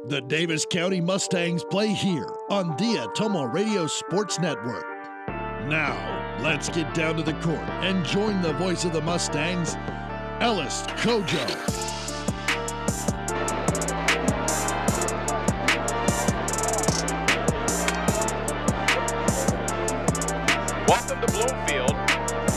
The Davis County Mustangs play here on the Atomo Radio Sports Network. Now, let's get down to the court and join the voice of the Mustangs, Ellis Kojo. Welcome to Bloomfield,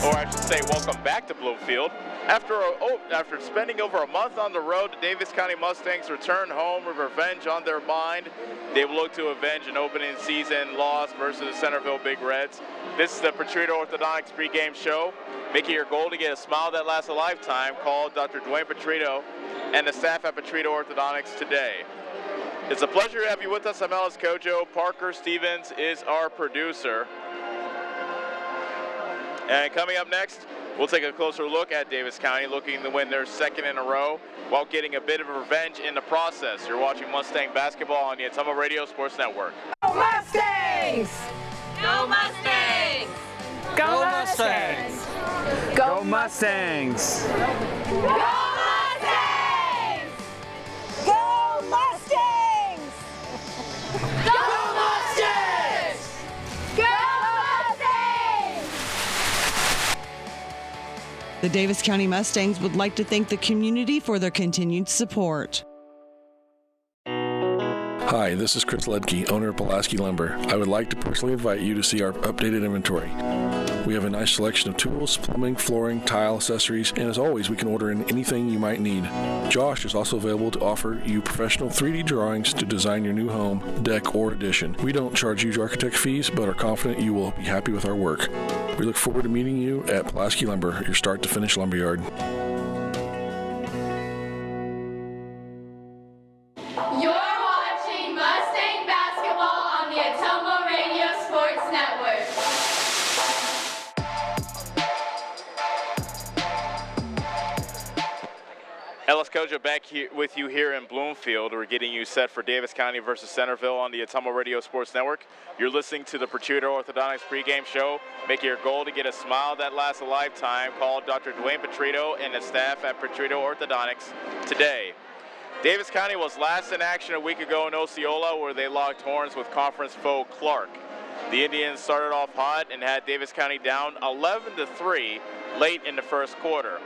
or I should say welcome back to Bloomfield. After spending over a month on the road, the Davis County Mustangs return home with revenge on their mind. They will look to avenge an opening season loss versus the Centerville Big Reds. This is the Petrito Orthodontics pregame show. Make it your goal to get a smile that lasts a lifetime. Call Dr. Dwayne Petrito and the staff at Petrito Orthodontics today. It's a pleasure to have you with us. I'm Ellis Kojo. Parker Stevens is our producer. And coming up next, we'll take a closer look at Davis County, looking to win their second in a row while getting a bit of revenge in the process. You're watching Mustang basketball on the Atomo Radio Sports Network. Go Mustangs! Go Mustangs! Go Mustangs! Go Mustangs! Go Mustangs! Go Mustangs! Go Mustangs! Go Mustangs! The Davis County Mustangs would like to thank the community for their continued support. Hi, this is Chris Ledke, owner of Pulaski Lumber. I would like to personally invite you to see our updated inventory. We have a nice selection of tools, plumbing, flooring, tile, accessories, and as always, we can order in anything you might need. Josh is also available to offer you professional 3D drawings to design your new home, deck, or addition. We don't charge huge architect fees, but are confident you will be happy with our work. We look forward to meeting you at Pulaski Lumber, your start-to-finish lumberyard. You're watching Mustang basketball on the Atomo Radio Sports Network. Ellis Kojo back here with you here in Bloomfield. We're getting you set for Davis County versus Centerville on the Atomo Radio Sports Network. You're listening to the Petrito Orthodontics pregame show. Make it your goal to get a smile that lasts a lifetime. Call Dr. Dwayne Petrito and the staff at Petrito Orthodontics today. Davis County was last in action a week ago in Osceola, where they locked horns with conference foe Clark. The Indians started off hot and had Davis County down 11-3 late in the first quarter.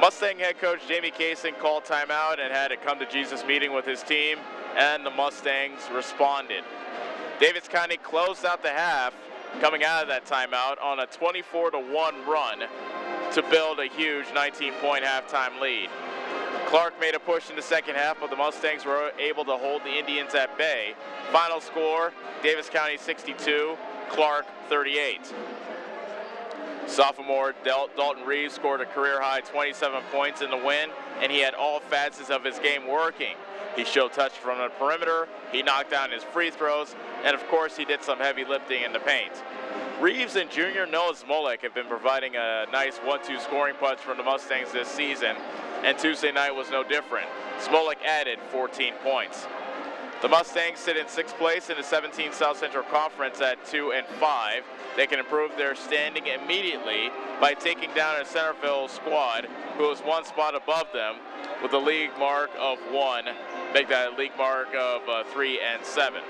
Mustang head coach Jamie Kaysen called timeout and had a come-to-Jesus meeting with his team, and the Mustangs responded. Davis County closed out the half, coming out of that timeout on a 24-1 run to build a huge 19-point halftime lead. Clark made a push in the second half, but the Mustangs were able to hold the Indians at bay. Final score, Davis County 62, Clark 38. Sophomore Dalton Reeves scored a career-high 27 points in the win, and he had all facets of his game working. He showed touch from the perimeter, he knocked down his free throws, and of course he did some heavy lifting in the paint. Reeves and junior Noah Smolek have been providing a nice 1-2 scoring punch from the Mustangs this season, and Tuesday night was no different. Smolek added 14 points. The Mustangs sit in 6th place in the 17th South Central Conference at 2-5. They can improve their standing immediately by taking down a Centerville squad who is one spot above them with a league mark of 1. Make that a league mark of 3-7.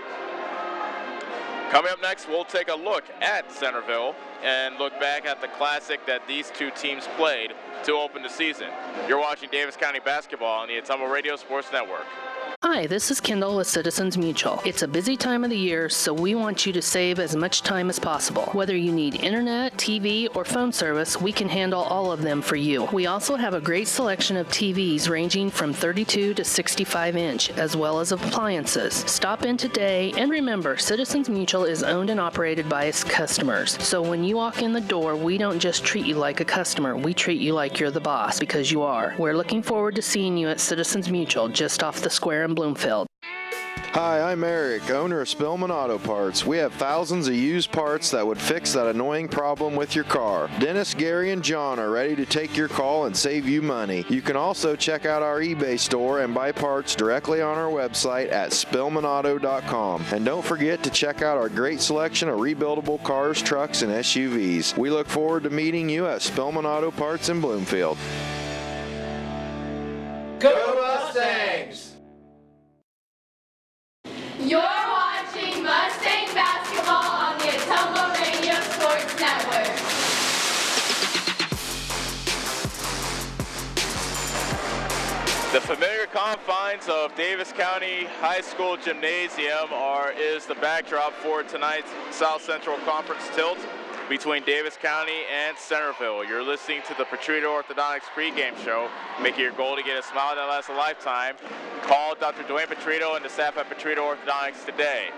Coming up next, we'll take a look at Centerville and look back at the classic that these two teams played to open the season. You're watching Davis County basketball on the Atomo Radio Sports Network. Hi, this is Kendall with Citizens Mutual. It's a busy time of the year, so we want you to save as much time as possible. Whether you need internet, TV, or phone service, we can handle all of them for you. We also have a great selection of TVs ranging from 32 to 65 inch, as well as appliances. Stop in today, and remember, Citizens Mutual is owned and operated by its customers. So when you walk in the door, we don't just treat you like a customer, we treat you like you're the boss, because you are. We're looking forward to seeing you at Citizens Mutual, just off the square in Bloomfield. Hi, I'm Eric, owner of Spillman Auto Parts. We have thousands of used parts that would fix that annoying problem with your car. Dennis, Gary, and John are ready to take your call and save you money. You can also check out our eBay store and buy parts directly on our website at spillmanauto.com. And don't forget to check out our great selection of rebuildable cars, trucks, and SUVs. We look forward to meeting you at Spillman Auto Parts in Bloomfield. Go Mustangs! You're watching Mustang basketball on the Ottumwa Radio Sports Network. The familiar confines of Davis County High School Gymnasium is the backdrop for tonight's South Central Conference tilt between Davis County and Centerville. You're listening to the Petruto Orthodontics pregame show. Making your goal to get a smile that lasts a lifetime. Call Dr. Dwayne Petruto and the staff at Petruto Orthodontics today.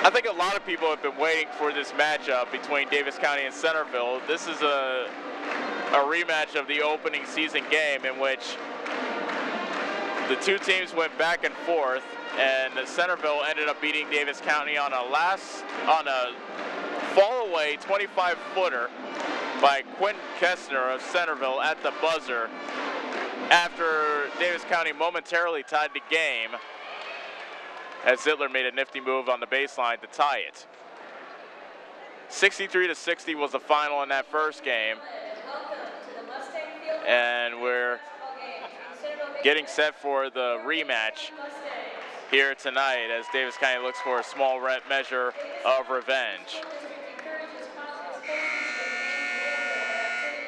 I think a lot of people have been waiting for this matchup between Davis County and Centerville. This is a rematch of the opening season game in which the two teams went back and forth, and Centerville ended up beating Davis County on a fall-away 25-footer by Quentin Kessner of Centerville at the buzzer after Davis County momentarily tied the game as Zittler made a nifty move on the baseline to tie it. 63-60 was the final in that first game. And we're getting set for the rematch here tonight as Davis County looks for a small measure of revenge.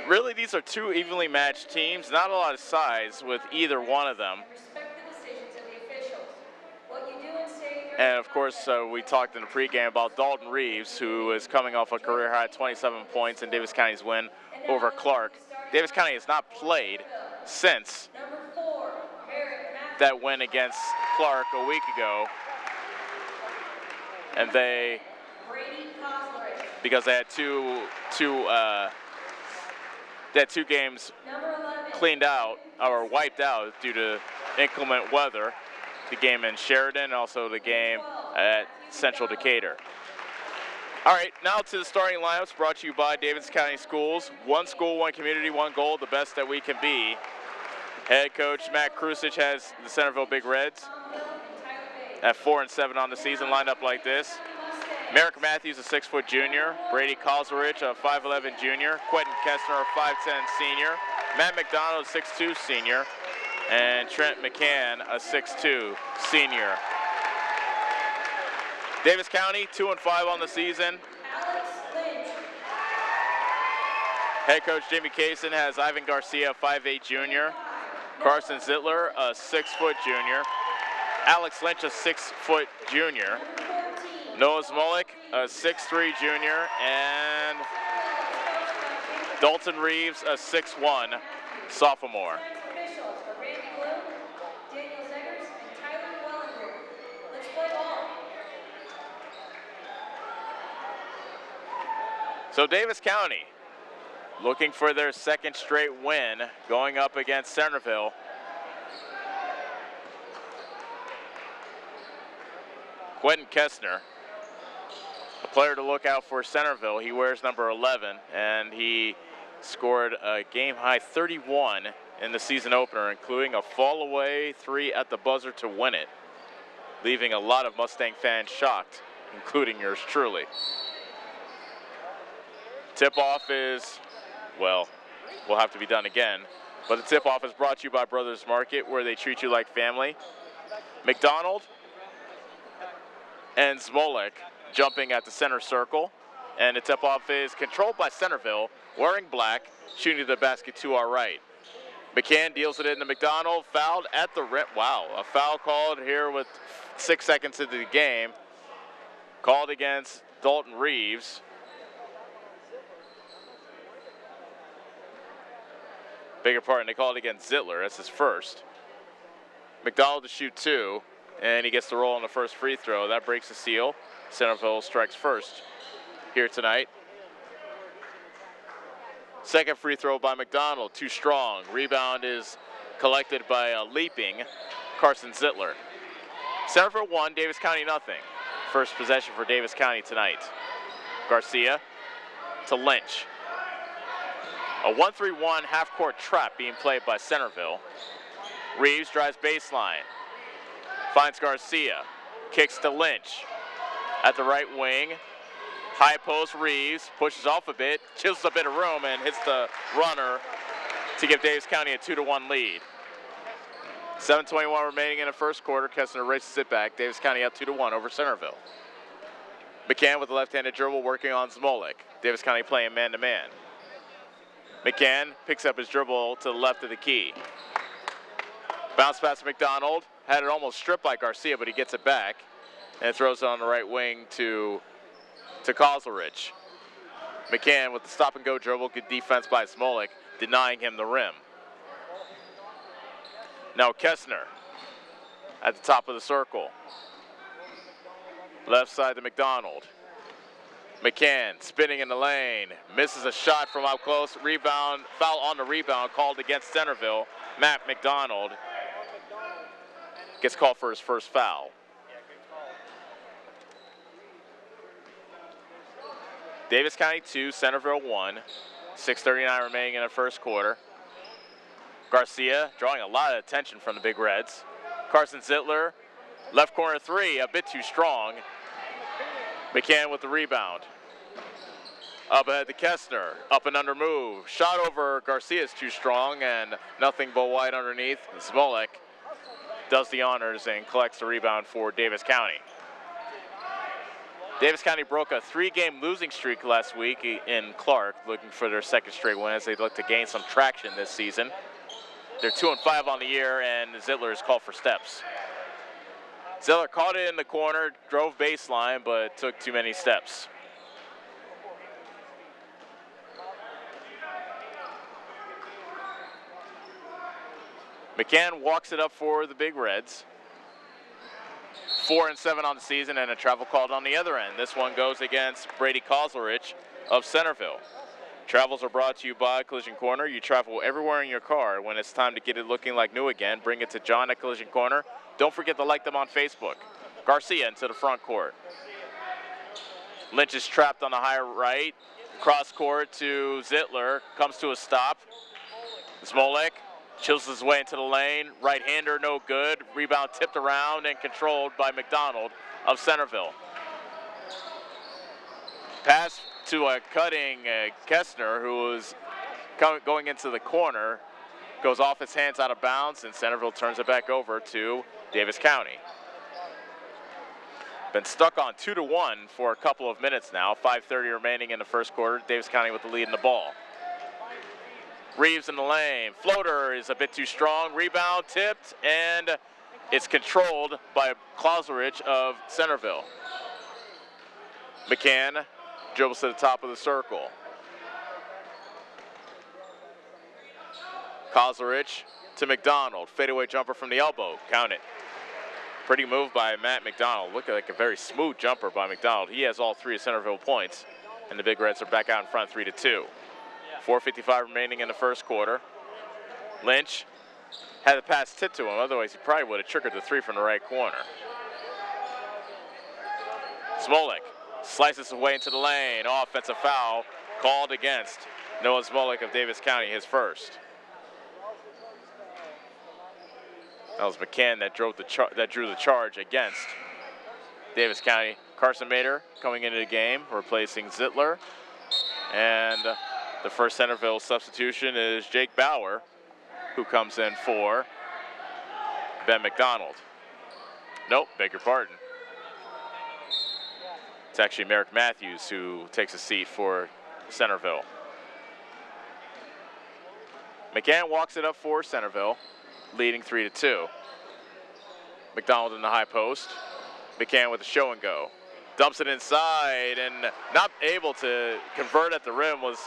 Really, these are two evenly matched teams, not a lot of size with either one of them. And of course, we talked in the pregame about Dalton Reeves, who is coming off a career-high 27 points in Davis County's win over Clark. Davis County has not played since that win against Clark a week ago. And because they had two games cleaned out or wiped out due to inclement weather. The game in Sheridan, also the game at Central Decatur. All right, now to the starting lineups brought to you by Davis County Schools. One school, one community, one goal, the best that we can be. Head coach Matt Krusich has the Centerville Big Reds at 4-7 on the season, lined up like this. Merrick Matthews, a 6-foot junior. Brady Koslerich, a 5'11 junior. Quentin Kessner, a 5'10 senior. Matt McDonald, a 6'2 senior. And Trent McCann, a 6'2 senior. Davis County, 2-5 on the season. Head coach Jimmy Kaysen has Ivan Garcia, a 5'8 junior. Carson Zittler, a 6-foot junior. Alex Lynch, a 6-foot junior. Noah Smolik, a 6'3 junior. And Dalton Reeves, a 6'1 sophomore. So Davis County looking for their second straight win going up against Centerville. Quentin Kessner, a player to look out for Centerville. He wears number 11, and he scored a game-high 31 in the season opener, including a fall-away 3 at the buzzer to win it, leaving a lot of Mustang fans shocked, including yours truly. Tip-off is, well, will have to be done again, but the tip-off is brought to you by Brothers Market, where they treat you like family. McDonald and Smolik jumping at the center circle, and the tip-off is controlled by Centerville, wearing black, shooting to the basket to our right. McCann deals it into McDonald, fouled at the rim. Wow, a foul called here with 6 seconds into the game, called against Dalton Reeves. Bigger part, and they call it against Zittler. That's his first. McDonald to shoot 2, and he gets the roll on the first free throw. That breaks the seal. Centerville strikes first here tonight. Second free throw by McDonald, too strong. Rebound is collected by a leaping Carson Zittler. Centerville 1, Davis County nothing. First possession for Davis County tonight. Garcia to Lynch. A 1-3-1 half-court trap being played by Centerville. Reeves drives baseline. Finds Garcia. Kicks to Lynch. At the right wing. High post Reeves. Pushes off a bit. Chisels a bit of room and hits the runner to give Davis County a 2-1 lead. 7:21 remaining in the first quarter. Kessner races it back. Davis County up 2-1 over Centerville. McCann with the left-handed dribble working on Smolik. Davis County playing man-to-man. McCann picks up his dribble to the left of the key. Bounce pass to McDonald. Had it almost stripped by Garcia, but he gets it back and throws it on the right wing to Kozlerich. McCann with the stop-and-go dribble. Good defense by Smolik, denying him the rim. Now Kessner at the top of the circle. Left side to McDonald. McCann spinning in the lane. Misses a shot from out close. Rebound, foul on the rebound called against Centerville. Matt McDonald gets called for his first foul. Davis County 2, Centerville 1. 6:39 remaining in the first quarter. Garcia drawing a lot of attention from the Big Reds. Carson Zittler, left corner three, a bit too strong. McCann with the rebound. Up ahead to Kessner, up and under move. Shot over Garcia is too strong and nothing but wide underneath. Smolik does the honors and collects the rebound for Davis County. Davis County broke a 3-game losing streak last week in Clark, looking for their second straight win as they look to gain some traction this season. They're 2-5 on the year, and Zittler is called for steps. Zittler caught it in the corner, drove baseline, but took too many steps. McCann walks it up for the Big Reds. 4-7 on the season and a travel called on the other end. This one goes against Brady Kozlerich of Centerville. Travels are brought to you by Collision Corner. You travel everywhere in your car. When it's time to get it looking like new again, bring it to John at Collision Corner. Don't forget to like them on Facebook. Garcia into the front court. Lynch is trapped on the high right. Cross court to Zittler. Comes to a stop. Smolik chills his way into the lane. Right-hander, no good. Rebound tipped around and controlled by McDonald of Centerville. Pass to a cutting Kessner, who was going into the corner. Goes off his hands out of bounds, and Centerville turns it back over to Davis County. Been stuck on 2-1 for a couple of minutes now. 5:30 remaining in the first quarter. Davis County with the lead in the ball. Reeves in the lane. Floater is a bit too strong. Rebound tipped, and it's controlled by Kozlerich of Centerville. McCann dribbles to the top of the circle. Kozlerich to McDonald. Fadeaway jumper from the elbow. Count it. Pretty move by Matt McDonald. Looked like a very smooth jumper by McDonald. He has all 3 of Centerville points, and the Big Reds are back out in front 3-2. 4:55 remaining in the first quarter. Lynch had the pass tipped to him. Otherwise, he probably would have triggered the 3 from the right corner. Smolik slices his way into the lane. Offensive foul called against Noah Smolik of Davis County, his first. That was McCann that drew the charge against Davis County. Carson Mader coming into the game, replacing Zittler. And the first Centerville substitution is Jake Bauer, who comes in for Ben McDonald. Nope, beg your pardon. It's actually Merrick Matthews who takes a seat for Centerville. McCann walks it up for Centerville, leading 3-2. McDonald in the high post. McCann with a show and go. Dumps it inside, and not able to convert at the rim was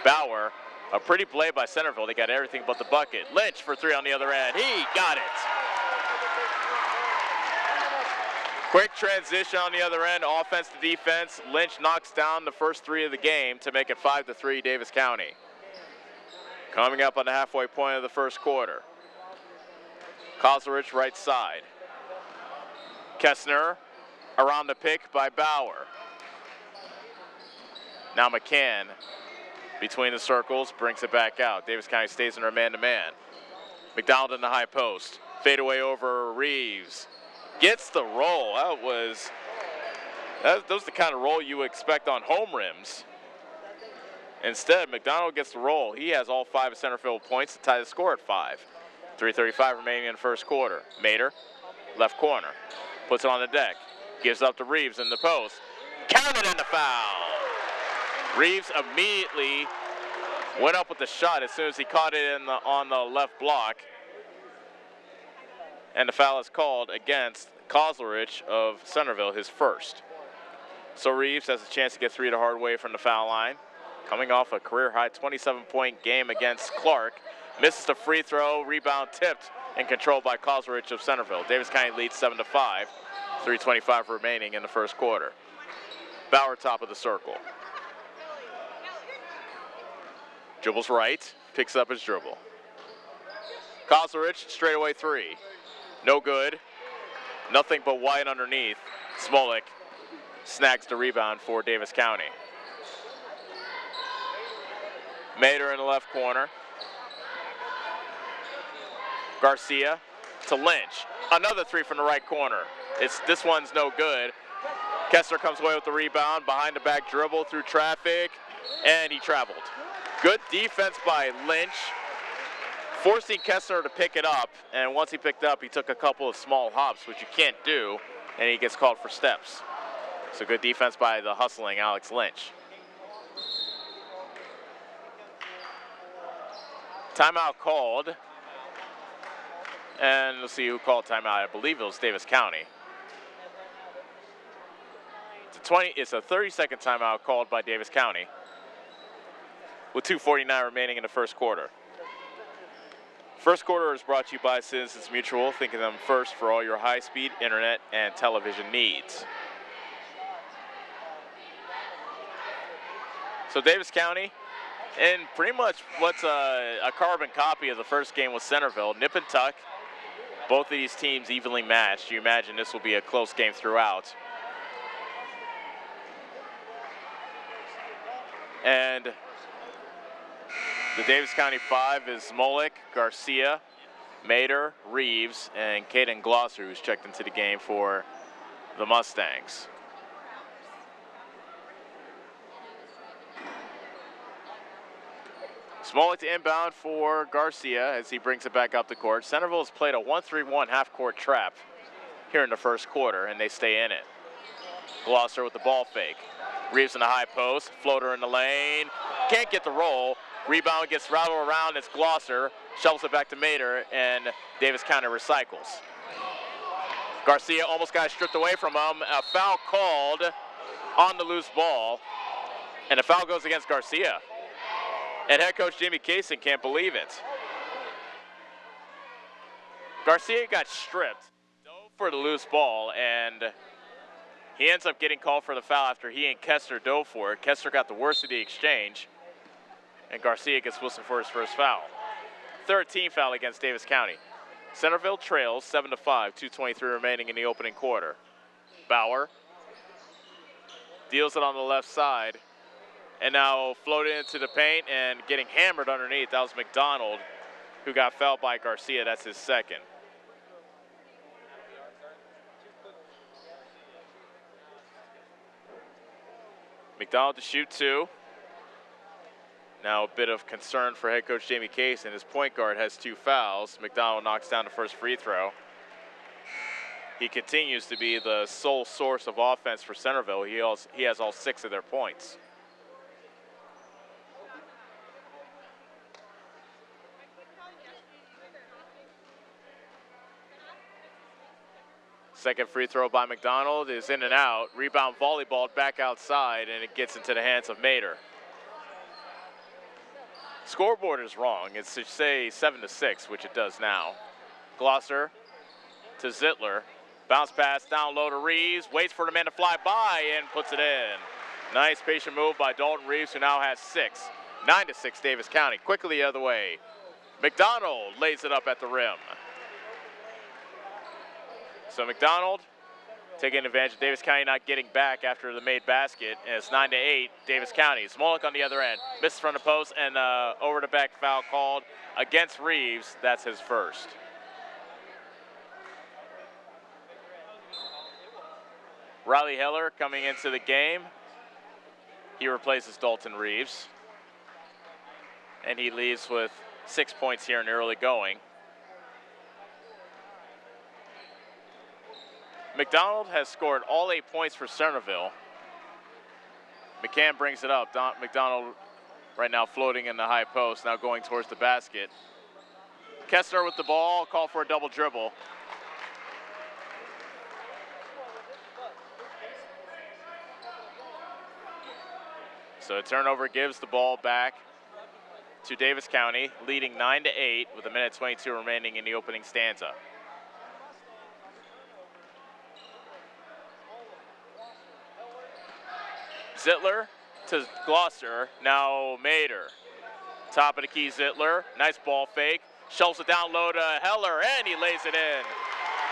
Bauer. A pretty play by Centerville. They got everything but the bucket. Lynch for 3 on the other end. He got it. Quick transition on the other end, offense to defense. Lynch knocks down the first 3 of the game to make it 5-3 Davis County. Coming up on the halfway point of the first quarter. Kozlerich right side. Kessner around the pick by Bauer. Now McCann between the circles, brings it back out. Davis County stays in their man-to-man. McDonald in the high post. Fadeaway over Reeves. Gets the roll. That was the kind of roll you would expect on home rims. Instead, McDonald gets the roll. He has all 5 of Centerville points to tie the score at 5. 3:35 remaining in the first quarter. Mater, left corner, puts it on the deck, gives up to Reeves in the post. Counted and the foul. Reeves immediately went up with the shot as soon as he caught it on the left block. And the foul is called against Kozlerich of Centerville, his first. So Reeves has a chance to get 3 the hard way from the foul line. Coming off a career-high 27-point game against Clark. Misses the free throw, rebound tipped and controlled by Kozlerich of Centerville. Davis County leads 7-5, 3:25 remaining in the first quarter. Bauer top of the circle. Dribbles right, picks up his dribble. Kozlerich, straightaway 3. No good. Nothing but white underneath. Smolik snags the rebound for Davis County. Mater in the left corner. Garcia to Lynch. Another 3 from the right corner. This one's no good. Kessler comes away with the rebound, behind the back dribble through traffic, and he traveled. Good defense by Lynch, forcing Kessler to pick it up, and once he picked up, he took a couple of small hops, which you can't do, and he gets called for steps. So good defense by the hustling Alex Lynch. Timeout called. And we'll see who called timeout. I believe it was Davis County. It's a 30-second timeout called by Davis County with 2:49 remaining in the first quarter. First quarter is brought to you by Citizens Mutual, thinking them first for all your high-speed internet and television needs. So Davis County, in pretty much what's a carbon copy of the first game with Centerville, nip and tuck. Both of these teams evenly matched. You imagine this will be a close game throughout. And the Davis County 5 is Smolik, Garcia, Mater, Reeves, and Caden Glosser, who's checked into the game for the Mustangs. Smolik to inbound for Garcia as he brings it back up the court. Centerville has played a 1-3-1 half-court trap here in the first quarter, and they stay in it. Glosser with the ball fake. Reeves in the high post, floater in the lane. Can't get the roll. Rebound gets rattled around. It's Glosser. Shovels it back to Mater, and Davis County recycles. Garcia almost got stripped away from him. A foul called on the loose ball, and a foul goes against Garcia. And head coach Jimmy Kaysen can't believe it. Garcia got stripped, dove for the loose ball, and he ends up getting called for the foul after he and Kessler dove for it. Kessler got the worst of the exchange, and Garcia gets whistled for his first foul. Third team foul against Davis County. Centerville trails 7-5, 2:23 remaining in the opening quarter. Bauer deals it on the left side, and now floated into the paint and getting hammered underneath. That was McDonald, who got fouled by Garcia. That's his second. McDonald to shoot 2. Now a bit of concern for head coach Jamie Case, and his point guard has 2 fouls. McDonald knocks down the first free throw. He continues to be the sole source of offense for Centerville. He has all 6 of their points. Second free throw by McDonald is in and out. Rebound volleyball back outside, and it gets into the hands of Mater. Scoreboard is wrong. It should say 7-6, which it does now. Glosser to Zittler. Bounce pass down low to Reeves. Waits for the man to fly by and puts it in. Nice patient move by Dalton Reeves, who now has 6. 9-6 Davis County. Quickly the other way. McDonald lays it up at the rim. So McDonald taking advantage of Davis County not getting back after the made basket, and it's 9-8 Davis County. Smolik on the other end, misses from the post, and over the back foul called against Reeves. That's his first. Riley Heller coming into the game. He replaces Dalton Reeves, and he leaves with 6 points here in the early going. McDonald has scored all 8 points for Centerville. McCann brings it up. McDonald right now floating in the high post, now going towards the basket. Kessler with the ball, call for a double dribble. So a turnover gives the ball back to Davis County, leading 9-8 with 1:22 remaining in the opening stanza. Zittler to Gloucester, now Mader. Top of the key, Zittler, nice ball fake. Shovels it down low to Heller, and he lays it in.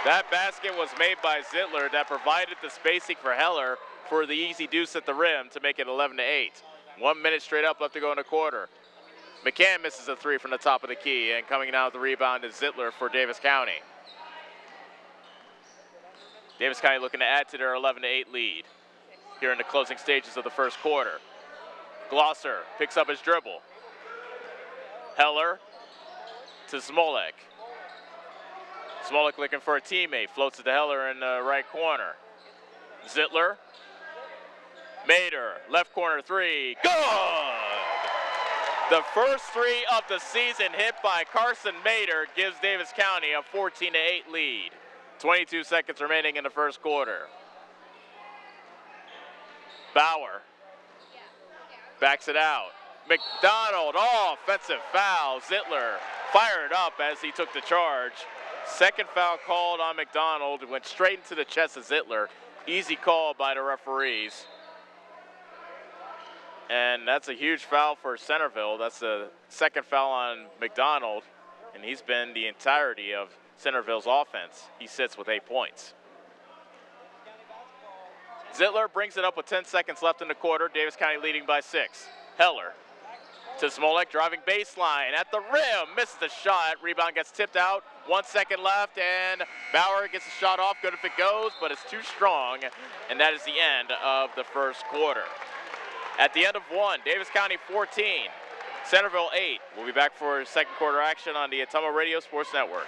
That basket was made by Zittler that provided the spacing for Heller for the easy deuce at the rim to make it 11-8. 1 minute straight up left to go in the quarter. McCann misses a three from the top of the key, and coming down with the rebound is Zittler for Davis County. Davis County looking to add to their 11-8 lead here in the closing stages of the first quarter. Glosser picks up his dribble. Heller to Smolek. Smolek looking for a teammate, floats it to Heller in the right corner. Zittler, Mader, left corner three, good! The first three of the season hit by Carson Mader gives Davis County a 14-8 lead. 22 seconds remaining in the first quarter. Bauer backs it out. McDonald, offensive foul. Zittler fired up as he took the charge. Second foul called on McDonald, went straight into the chest of Zittler. Easy call by the referees. And that's a huge foul for Centerville. That's the second foul on McDonald, and he's been the entirety of Centerville's offense. He sits with 8 points. Zittler brings it up with 10 seconds left in the quarter. Davis County leading by 6. Heller to Smolek, driving baseline at the rim, misses the shot. Rebound gets tipped out. 1 second left, and Bauer gets the shot off. Good if it goes, but it's too strong, and that is the end of the first quarter. At the end of 1, Davis County 14, Centerville 8. We'll be back for second quarter action on the Ottumwa Radio Sports Network.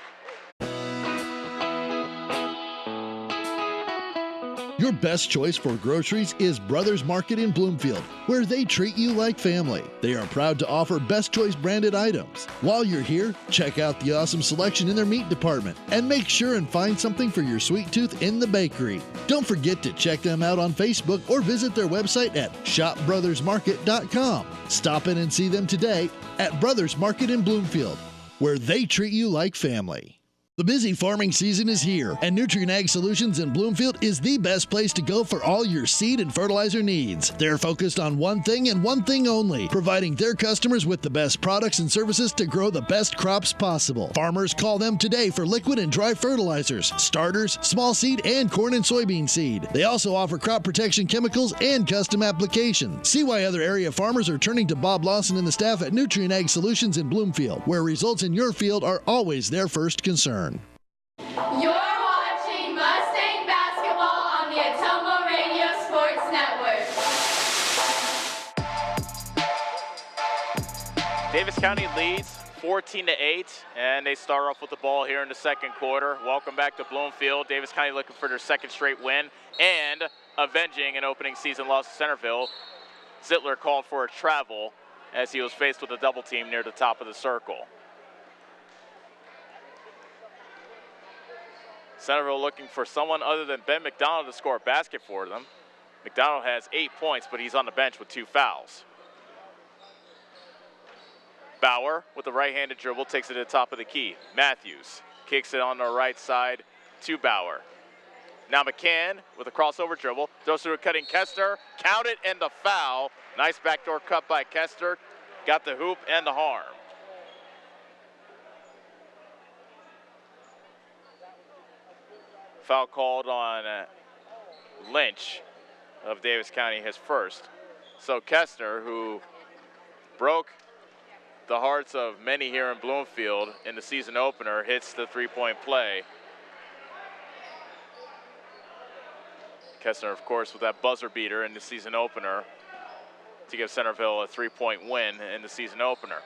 Your best choice for groceries is Brothers Market in Bloomfield, where they treat you like family. They are proud to offer Best Choice branded items. While you're here, check out the awesome selection in their meat department and make sure and find something for your sweet tooth in the bakery. Don't forget to check them out on Facebook or visit their website at shopbrothersmarket.com. Stop in and see them today at Brothers Market in Bloomfield, where they treat you like family. The busy farming season is here, and Nutrient Ag Solutions in Bloomfield is the best place to go for all your seed and fertilizer needs. They're focused on one thing and one thing only, providing their customers with the best products and services to grow the best crops possible. Farmers call them today for liquid and dry fertilizers, starters, small seed, and corn and soybean seed. They also offer crop protection chemicals and custom applications. See why other area farmers are turning to Bob Lawson and the staff at Nutrient Ag Solutions in Bloomfield, where results in your field are always their first concern. You're watching Mustang basketball on the Ottumwa Radio Sports Network. Davis County leads 14-8, and they start off with the ball here in the second quarter. Welcome back to Bloomfield. Davis County looking for their second straight win and avenging an opening season loss to Centerville. Zittler called for a travel as he was faced with a double team near the top of the circle. Centerville looking for someone other than Ben McDonald to score a basket for them. McDonald has 8 points, but he's on the bench with 2 fouls. Bauer with the right-handed dribble takes it to the top of the key. Matthews kicks it on the right side to Bauer. Now McCann with a crossover dribble, throws through a cutting Kester, count it and the foul. Nice backdoor cut by Kester, got the hoop and the harm. Foul called on Lynch of Davis County, his first. So Kestner, who broke the hearts of many here in Bloomfield in the season opener, hits the three-point play. Kestner, of course, with that buzzer beater in the season opener to give Centerville a 3-point win in the season opener.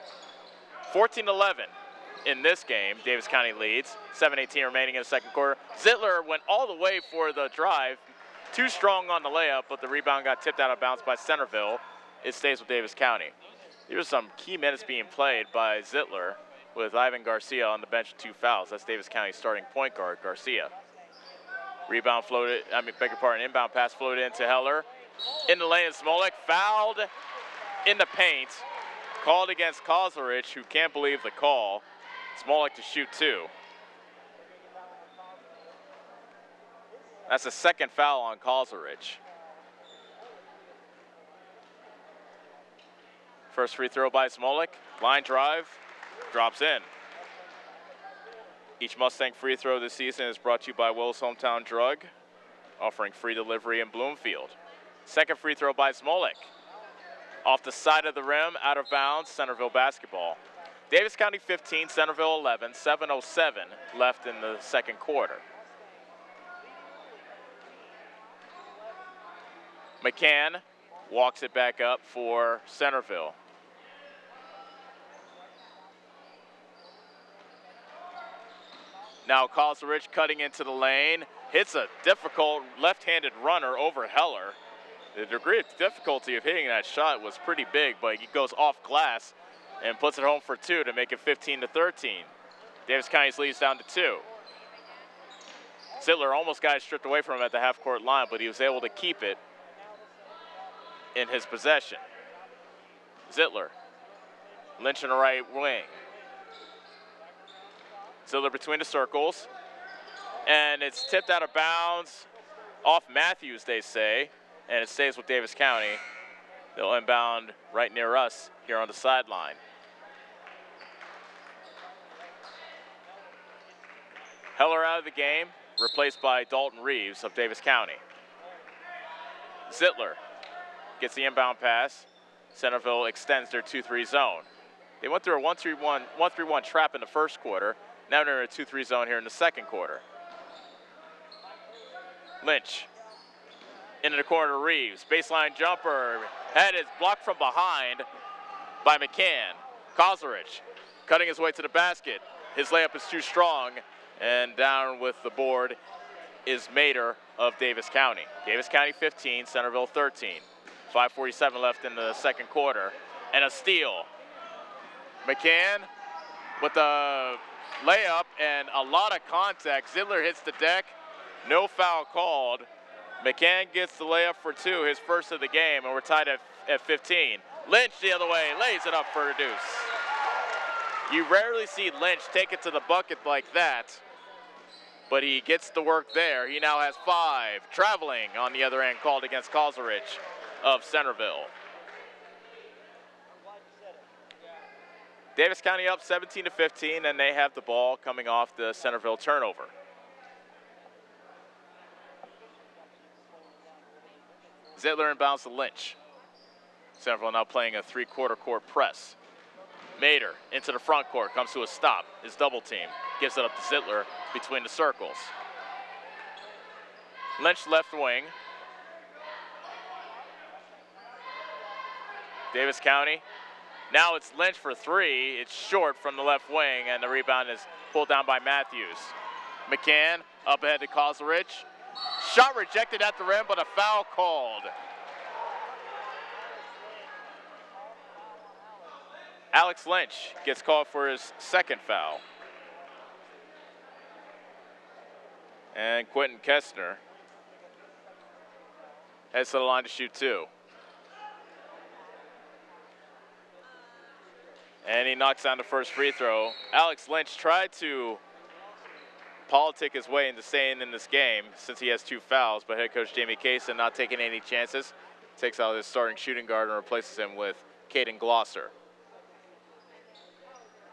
14-11. in this game. Davis County leads. 7:18 remaining in the second quarter. Zittler went all the way for the drive. Too strong on the layup, but the rebound got tipped out of bounds by Centerville. It stays with Davis County. Here's some key minutes being played by Zittler with Ivan Garcia on the bench with 2 fouls. That's Davis County's starting point guard, Garcia. Inbound pass floated into Heller. In the lane, Smolik fouled in the paint. Called against Kozlerich, who can't believe the call. Smolik to shoot 2. That's the second foul on Kozlerich. First free throw by Smolik. Line drive, drops in. Each Mustang free throw this season is brought to you by Will's Hometown Drug, offering free delivery in Bloomfield. Second free throw by Smolik. Off the side of the rim, out of bounds, Centerville basketball. Davis County 15, Centerville 11, 7:07 left in the second quarter. McCann walks it back up for Centerville. Now Kozlerich cutting into the lane, hits a difficult left-handed runner over Heller. The degree of difficulty of hitting that shot was pretty big, but he goes off glass and puts it home for 2 to make it 15-13. Davis County's leads down to 2. Zittler almost got it stripped away from him at the half-court line, but he was able to keep it in his possession. Zittler, Lynch in the right wing. Zittler between the circles, and it's tipped out of bounds off Matthews, they say, and it stays with Davis County. They'll inbound right near us here on the sideline. Heller out of the game, replaced by Dalton Reeves of Davis County. Zittler gets the inbound pass. Centerville extends their 2-3 zone. They went through a 1-3-1 trap in the first quarter. Now they're in a 2-3 zone here in the second quarter. Lynch into the corner to Reeves. Baseline jumper. Head is blocked from behind by McCann. Kozlerich cutting his way to the basket. His layup is too strong. And down with the board is Mater of Davis County. Davis County 15, Centerville 13. 5:47 left in the second quarter. And a steal. McCann with the layup and a lot of contact. Zittler hits the deck. No foul called. McCann gets the layup for 2, his first of the game, and we're tied at 15. Lynch the other way, lays it up for a deuce. You rarely see Lynch take it to the bucket like that, but he gets the work there. He now has 5. Traveling on the other end, called against Kozlerich of Centerville. Davis County up 17-15, and they have the ball coming off the Centerville turnover. Zittler inbounds to Lynch. Centerville now playing a 3/4 court press. Mater into the front court, comes to a stop. His double team gives it up to Zittler between the circles. Lynch left wing. Davis County. Now it's Lynch for 3. It's short from the left wing, and the rebound is pulled down by Matthews. McCann up ahead to Kozlerich. Shot rejected at the rim, but a foul called. Alex Lynch gets called for his second foul. And Quentin Kestner heads to the line to shoot 2. And he knocks down the first free throw. Alex Lynch tried to politic his way into staying in this game since he has 2 fouls, but head coach Jamie Kaysen not taking any chances. Takes out his starting shooting guard and replaces him with Caden Glosser.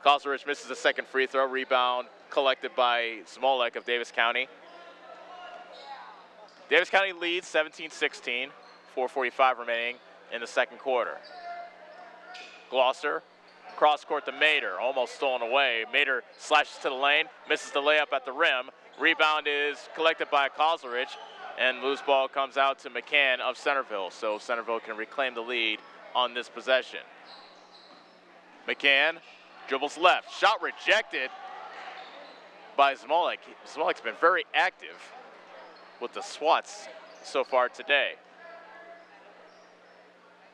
Kozlerich misses the second free throw. Rebound collected by Smolik of Davis County. Davis County leads 17-16, 4:45 remaining in the second quarter. Glosser, cross court to Mater, almost stolen away. Mater slashes to the lane, misses the layup at the rim. Rebound is collected by Kozlerich, and loose ball comes out to McCann of Centerville, so Centerville can reclaim the lead on this possession. McCann dribbles left. Shot rejected by Smolik. Smolik's been very active with the swats so far today.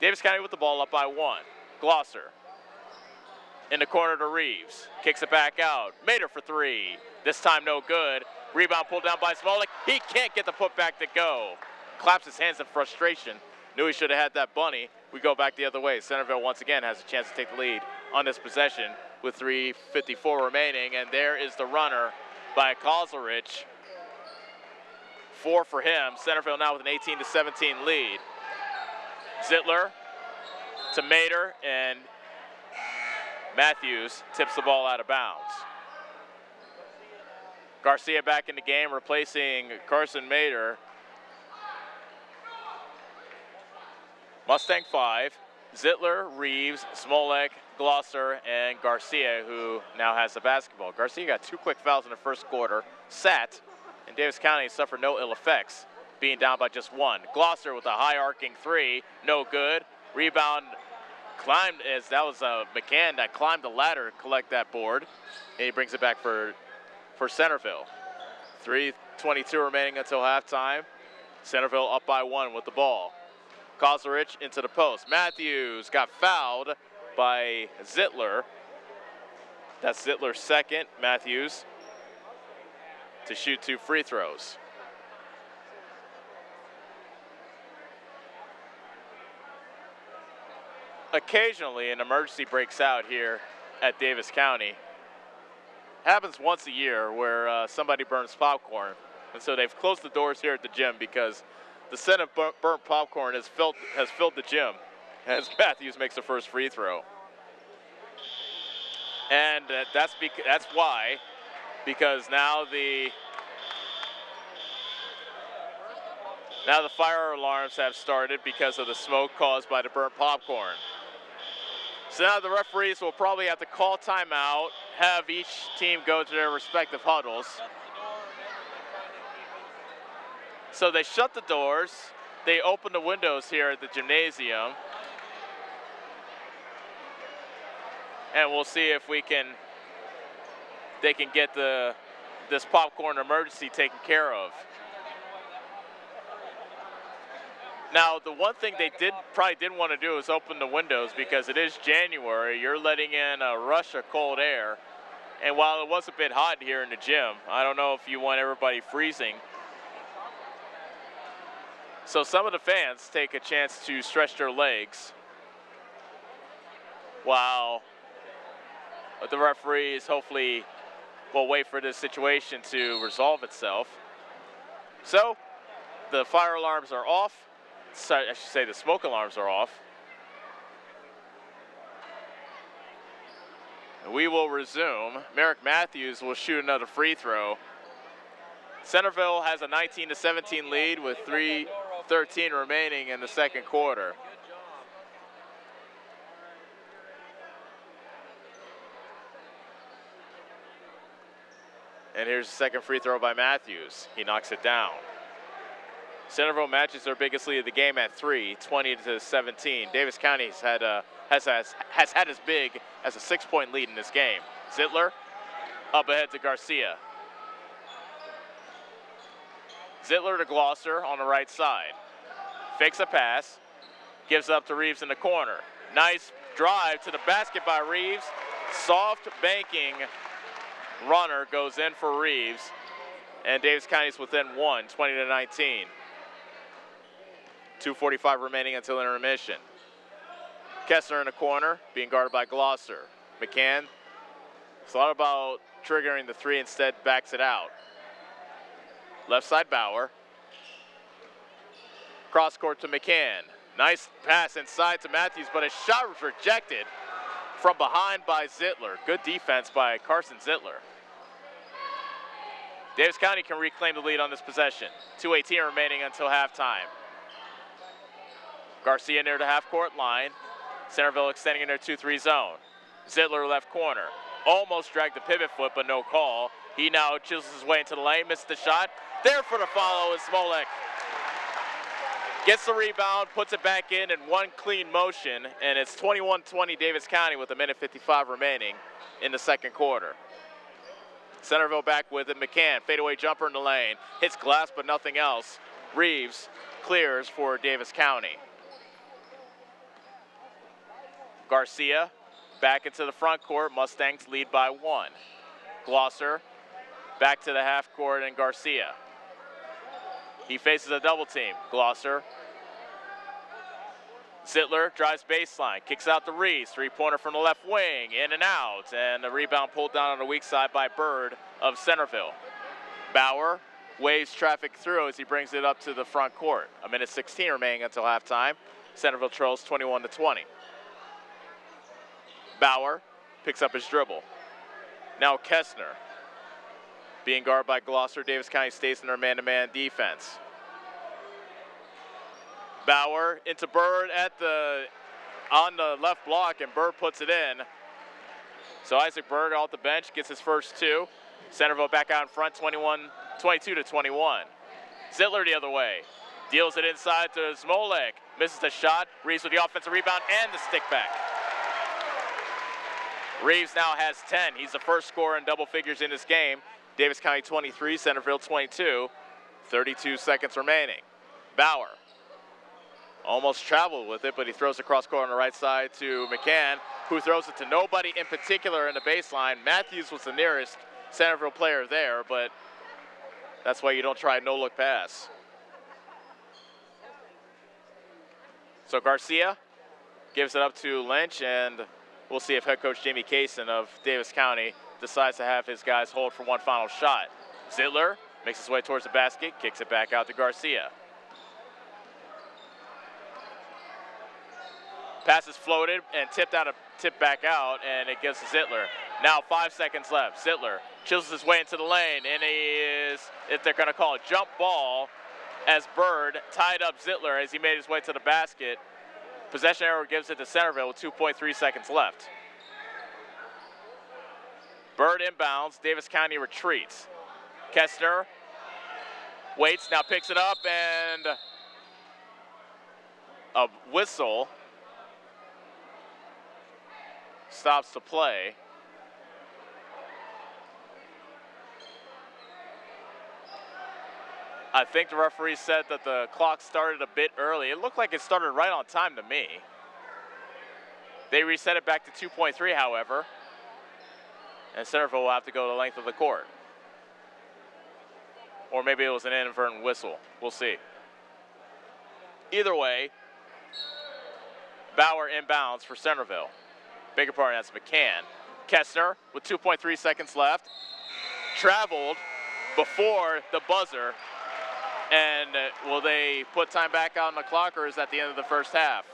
Davis County with the ball up by 1. Glosser in the corner to Reeves. Kicks it back out. Mater for 3. This time no good. Rebound pulled down by Smolik. He can't get the putback to go. Claps his hands in frustration. Knew he should have had that bunny. We go back the other way. Centerville once again has a chance to take the lead on this possession with 3:54 remaining. And there is the runner by Kozlerich. 4 for him. Centerville now with an 18-17 lead. Zittler to Mater, and Matthews tips the ball out of bounds. Garcia back in the game, replacing Carson Mater. Mustang 5, Zittler, Reeves, Smolek, Glosser, and Garcia, who now has the basketball. Garcia got 2 quick fouls in the first quarter, sat, and Davis County suffered no ill effects, being down by just 1. Glosser with a high arcing 3, no good. Rebound climbed, as that was McCann that climbed the ladder to collect that board, and he brings it back for Centerville. 3:22 remaining until halftime. Centerville up by 1 with the ball. Kozlerich into the post. Matthews got fouled by Zittler. That's Zittler's second. Matthews to shoot 2 free throws. Occasionally an emergency breaks out here at Davis County. Happens once a year where somebody burns popcorn, and so they've closed the doors here at the gym because the scent of burnt popcorn has filled the gym as Matthews makes the first free throw. And that's why, because now the fire alarms have started because of the smoke caused by the burnt popcorn. So now the referees will probably have to call timeout, have each team go to their respective huddles. So they shut the doors, they open the windows here at the gymnasium, and we'll see if they can get this popcorn emergency taken care of. Now, the one thing they probably didn't want to do is open the windows because it is January. You're letting in a rush of cold air. And while it was a bit hot here in the gym, I don't know if you want everybody freezing. So some of the fans take a chance to stretch their legs while the referees hopefully will wait for this situation to resolve itself. So the fire alarms are off. I should say the smoke alarms are off. And we will resume. Merrick Matthews will shoot another free throw. Centerville has a 19-17 lead with 3:13 remaining in the second quarter. And here's the second free throw by Matthews. He knocks it down. Centerville matches their biggest lead of the game at 3, 20-17. Davis County has had as big as a 6-point lead in this game. Zittler up ahead to Garcia. Zittler to Glosser on the right side. Fakes a pass, gives up to Reeves in the corner. Nice drive to the basket by Reeves. Soft banking runner goes in for Reeves. And Davis County's within 1, 20-19. 2:45 remaining until intermission. Kessler in the corner, being guarded by Glosser. McCann thought about triggering the 3, instead backs it out. Left side Bauer. Cross court to McCann. Nice pass inside to Matthews, but his shot was rejected from behind by Zittler. Good defense by Carson Zittler. Davis County can reclaim the lead on this possession. 2:18 remaining until halftime. Garcia near the half-court line. Centerville extending in their 2-3 zone. Zittler left corner. Almost dragged the pivot foot, but no call. He now chisels his way into the lane, missed the shot. There for the follow is Smolek. Gets the rebound, puts it back in one clean motion, and it's 21-20 Davis County with 1:55 remaining in the second quarter. Centerville back with it. McCann, fadeaway jumper in the lane. Hits glass, but nothing else. Reeves clears for Davis County. Garcia back into the front court. Mustangs lead by 1. Glosser back to the half court, and Garcia. He faces a double team. Glosser. Zittler drives baseline, kicks out to Reeves, three-pointer from the left wing, in and out, and the rebound pulled down on the weak side by Bird of Centerville. Bauer waves traffic through as he brings it up to the front court. 1:16 remaining until halftime. Centerville trails 21-20. Bauer picks up his dribble. Now Kessner, being guarded by Glosser. Davis County stays in their man-to-man defense. Bauer into Bird on the left block, and Bird puts it in. So Isaac Bird off the bench gets his first 2. Centerville back out in front, 22-21. Zittler the other way. Deals it inside to Smolek. Misses the shot. Reeves with the offensive rebound and the stick back. Reeves now has 10. He's the first scorer in double figures in this game. Davis County 23, Centerville 22. 32 seconds remaining. Bauer almost traveled with it, but he throws across court on the right side to McCann, who throws it to nobody in particular in the baseline. Matthews was the nearest Centerville player there, but that's why you don't try a no-look pass. So Garcia gives it up to Lynch, and we'll see if head coach Jamie Kaysen of Davis County decides to have his guys hold for one final shot. Zittler makes his way towards the basket, kicks it back out to Garcia. Pass is floated and tipped back out, and it gives to Zittler. Now 5 seconds left. Zittler chisels his way into the lane, and he is, if they're going to call it, jump ball, as Bird tied up Zittler as he made his way to the basket. Possession error gives it to Centerville with 2.3 seconds left. Bird inbounds. Davis County retreats. Kessner waits, now picks it up, and a whistle stops the play. I think the referee said that the clock started a bit early. It looked like it started right on time to me. They reset it back to 2.3, however, and Centerville will have to go the length of the court. Or maybe it was an inadvertent whistle. We'll see. Either way, Bauer inbounds for Centerville. Bigger part, that's McCann. Kessner with 2.3 seconds left. Traveled before the buzzer. And will they put time back on the clock, or is that the end of the first half?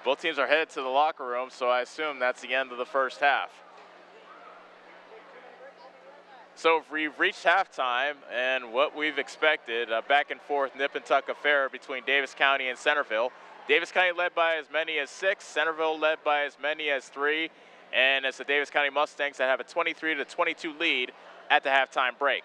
Both teams are headed to the locker room, so I assume that's the end of the first half. So we've reached halftime, and what we've expected, a back and forth nip and tuck affair between Davis County and Centerville. Davis County led by as many as 6, Centerville led by as many as 3, and it's the Davis County Mustangs that have a 23-22 lead at the halftime break.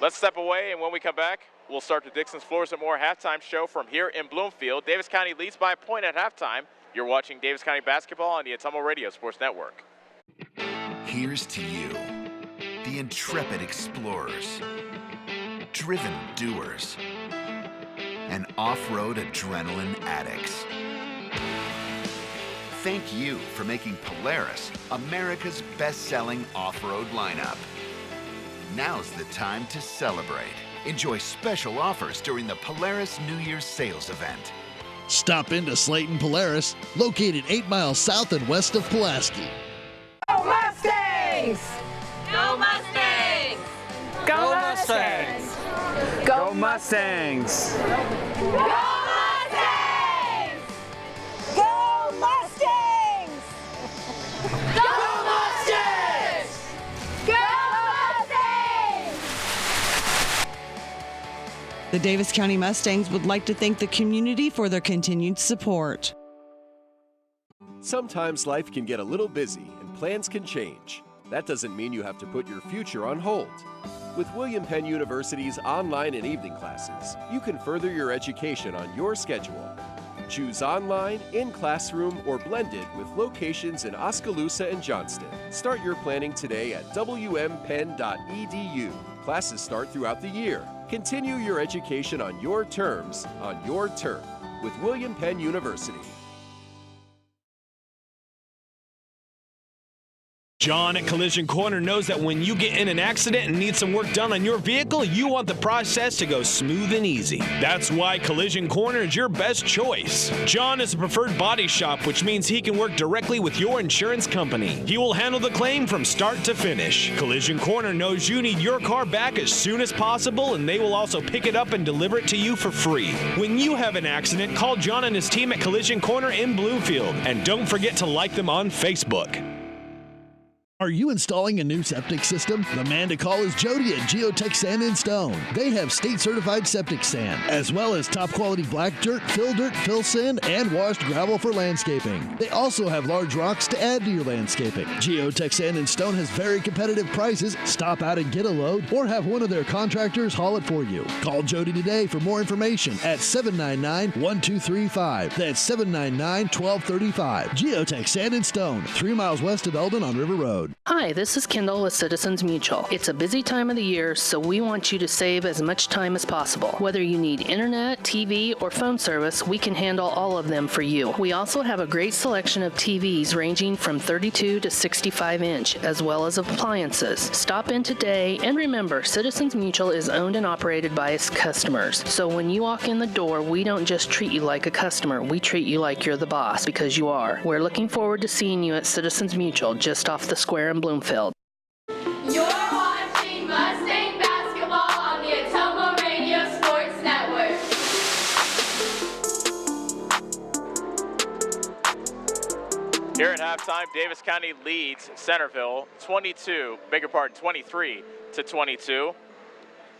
Let's step away, and when we come back, we'll start the Dixon's Floors and More halftime show from here in Bloomfield. Davis County leads by a point at halftime. You're watching Davis County basketball on the Atomo Radio Sports Network. Here's to you, the intrepid explorers, driven doers, and off-road adrenaline addicts. Thank you for making Polaris America's best-selling off-road lineup. Now's the time to celebrate. Enjoy special offers during the Polaris New Year's sales event. Stop into Slayton Polaris, located 8 miles south and west of Pulaski. Go Mustangs! Go Mustangs! Go Mustangs! Go Mustangs! Go Mustangs! Go Mustangs! Go Mustangs! Go Mustangs! The Davis County Mustangs would like to thank the community for their continued support. Sometimes life can get a little busy and plans can change. That doesn't mean you have to put your future on hold. With William Penn University's online and evening classes, you can further your education on your schedule. Choose online, in-classroom, or blended with locations in Oskaloosa and Johnston. Start your planning today at wmpenn.edu. Classes start throughout the year. Continue your education on your terms, on your turf, with William Penn University. John at Collision Corner knows that when you get in an accident and need some work done on your vehicle, you want the process to go smooth and easy. That's why Collision Corner is your best choice. John is a preferred body shop, which means he can work directly with your insurance company. He will handle the claim from start to finish. Collision Corner knows you need your car back as soon as possible, and they will also pick it up and deliver it to you for free. When you have an accident, call John and his team at Collision Corner in Bloomfield, and don't forget to like them on Facebook. Are you installing a new septic system? The man to call is Jody at Geotech Sand and Stone. They have state-certified septic sand, as well as top-quality black dirt, fill sand, and washed gravel for landscaping. They also have large rocks to add to your landscaping. Geotech Sand and Stone has very competitive prices. Stop out and get a load, or have one of their contractors haul it for you. Call Jody today for more information at 799-1235. That's 799-1235. Geotech Sand and Stone, 3 miles west of Eldon on River Road. Hi, this is Kendall with Citizens Mutual. It's a busy time of the year, so we want you to save as much time as possible. Whether you need internet, TV, or phone service, we can handle all of them for you. We also have a great selection of TVs ranging from 32 to 65 inch, as well as appliances. Stop in today, and remember, Citizens Mutual is owned and operated by its customers. So when you walk in the door, we don't just treat you like a customer, we treat you like you're the boss, because you are. We're looking forward to seeing you at Citizens Mutual, just off the square in Bloomfield. You're watching Mustang basketball on the Atomo Radio Sports Network. Here at halftime, Davis County leads Centerville 23 to 22.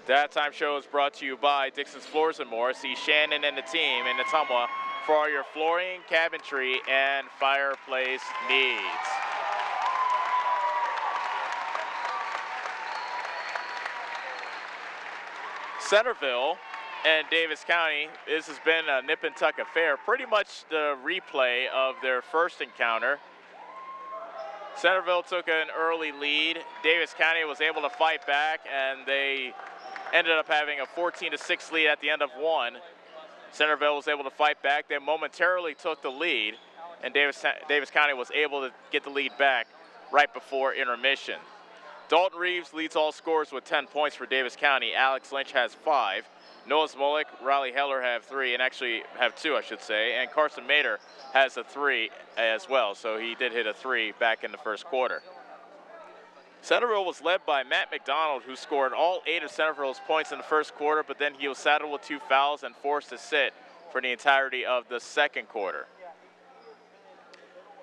The halftime show is brought to you by Dixon's Floors and More. See Shannon and the team in Ottumwa for all your flooring, cabinetry, and fireplace needs. Centerville and Davis County, this has been a nip and tuck affair, pretty much the replay of their first encounter. Centerville took an early lead. Davis County was able to fight back, and they ended up having a 14-6 lead at the end of one. Centerville was able to fight back. They momentarily took the lead, and Davis County was able to get the lead back right before intermission. Dalton Reeves leads all scorers with 10 points for Davis County. Alex Lynch has 5. Noah Smolik, Riley Heller have 3, and actually have 2, I should say. And Carson Mader has a 3 as well, so he did hit a 3 back in the first quarter. Centerville was led by Matt McDonald, who scored all 8 of Centerville's points in the first quarter, but then he was saddled with 2 fouls and forced to sit for the entirety of the second quarter.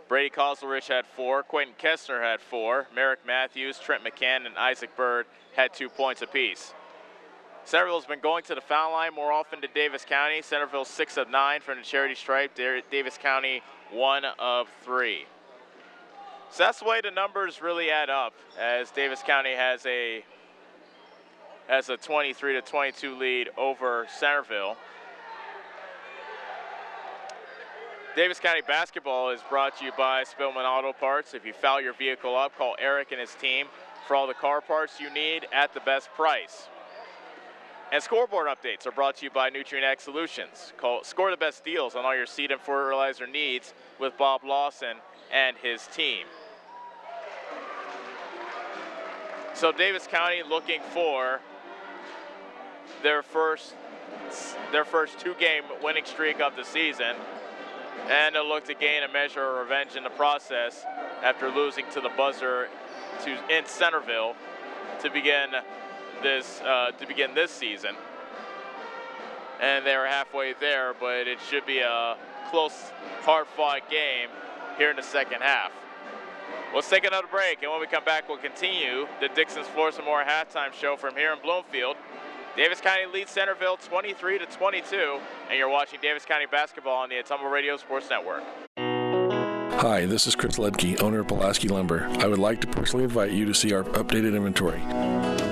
Brady Koslerich had 4, Quentin Kessner had 4, Merrick Matthews, Trent McCann, and Isaac Bird had 2 points apiece. Centerville's been going to the foul line more often than Davis County. Centerville 6 of 9 from the charity stripe. Davis County 1 of 3. So that's the way the numbers really add up, as Davis County has a 23-22 lead over Centerville. Davis County basketball is brought to you by Spillman Auto Parts. If you foul your vehicle up, call Eric and his team for all the car parts you need at the best price. And scoreboard updates are brought to you by Nutrient Ag Solutions. Score the best deals on all your seed and fertilizer needs with Bob Lawson and his team. So Davis County looking for their first 2-game winning streak of the season, and they'll look to gain a measure of revenge in the process after losing to the buzzer in Centerville to begin this season. And they're halfway there, but it should be a close, hard-fought game here in the second half. Let's take another break, and when we come back, we'll continue the Dixon's Floors and More halftime show from here in Bloomfield. Davis County leads Centerville 23-22, and you're watching Davis County basketball on the Ottumwa Radio Sports Network. Hi, this is Chris Ledke, owner of Pulaski Lumber. I would like to personally invite you to see our updated inventory.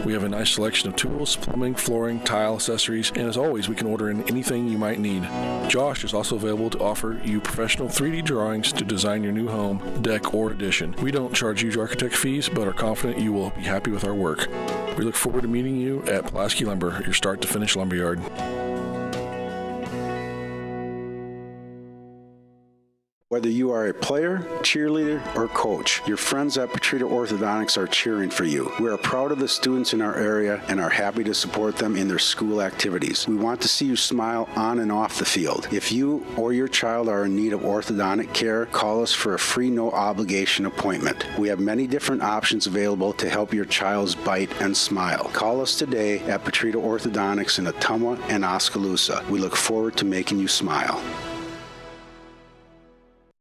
We have a nice selection of tools, plumbing, flooring, tile, accessories, and as always, we can order in anything you might need. Josh is also available to offer you professional 3D drawings to design your new home, deck, or addition. We don't charge huge architect fees, but are confident you will be happy with our work. We look forward to meeting you at Pulaski Lumber, your start-to-finish lumberyard. Whether you are a player, cheerleader, or coach, your friends at Petrita Orthodontics are cheering for you. We are proud of the students in our area and are happy to support them in their school activities. We want to see you smile on and off the field. If you or your child are in need of orthodontic care, call us for a free no-obligation appointment. We have many different options available to help your child's bite and smile. Call us today at Petrita Orthodontics in Ottumwa and Oskaloosa. We look forward to making you smile.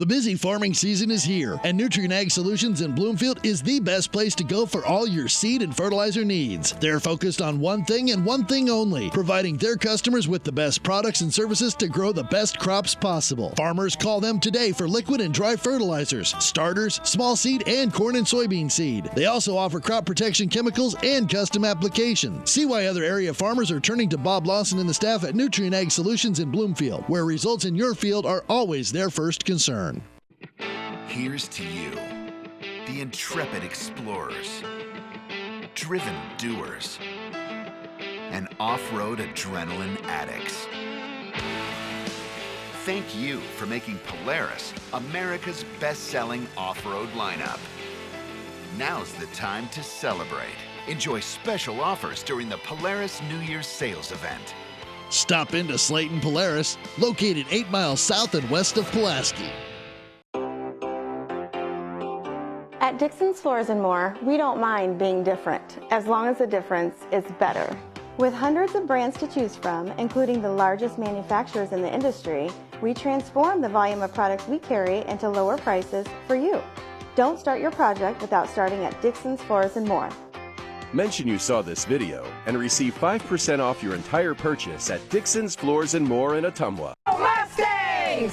The busy farming season is here, and Nutrien Ag Solutions in Bloomfield is the best place to go for all your seed and fertilizer needs. They're focused on one thing and one thing only, providing their customers with the best products and services to grow the best crops possible. Farmers call them today for liquid and dry fertilizers, starters, small seed, and corn and soybean seed. They also offer crop protection chemicals and custom applications. See why other area farmers are turning to Bob Lawson and the staff at Nutrien Ag Solutions in Bloomfield, where results in your field are always their first concern. Here's to you, the intrepid explorers, driven doers, and off-road adrenaline addicts. Thank you for making Polaris America's best-selling off-road lineup. Now's the time to celebrate. Enjoy special offers during the Polaris New Year's sales event. Stop into Slayton Polaris, located 8 miles south and west of Pulaski. At Dixon's Floors & More, we don't mind being different, as long as the difference is better. With hundreds of brands to choose from, including the largest manufacturers in the industry, we transform the volume of products we carry into lower prices for you. Don't start your project without starting at Dixon's Floors & More. Mention you saw this video and receive 5% off your entire purchase at Dixon's Floors & More in Ottumwa. Go Mustangs!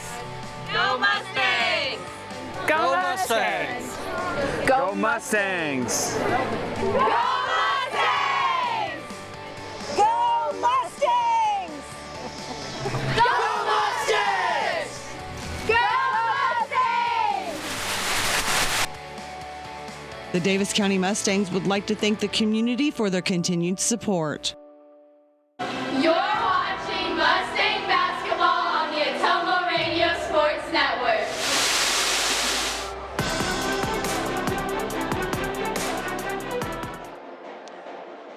Go Mustangs! Go Mustangs! Go Mustangs! Go Mustangs! Go Mustangs! Go Mustangs! Go Mustangs! The Davis County Mustangs would like to thank the community for their continued support. You're watching Mustang basketball on the Ottumwa Radio Sports Network.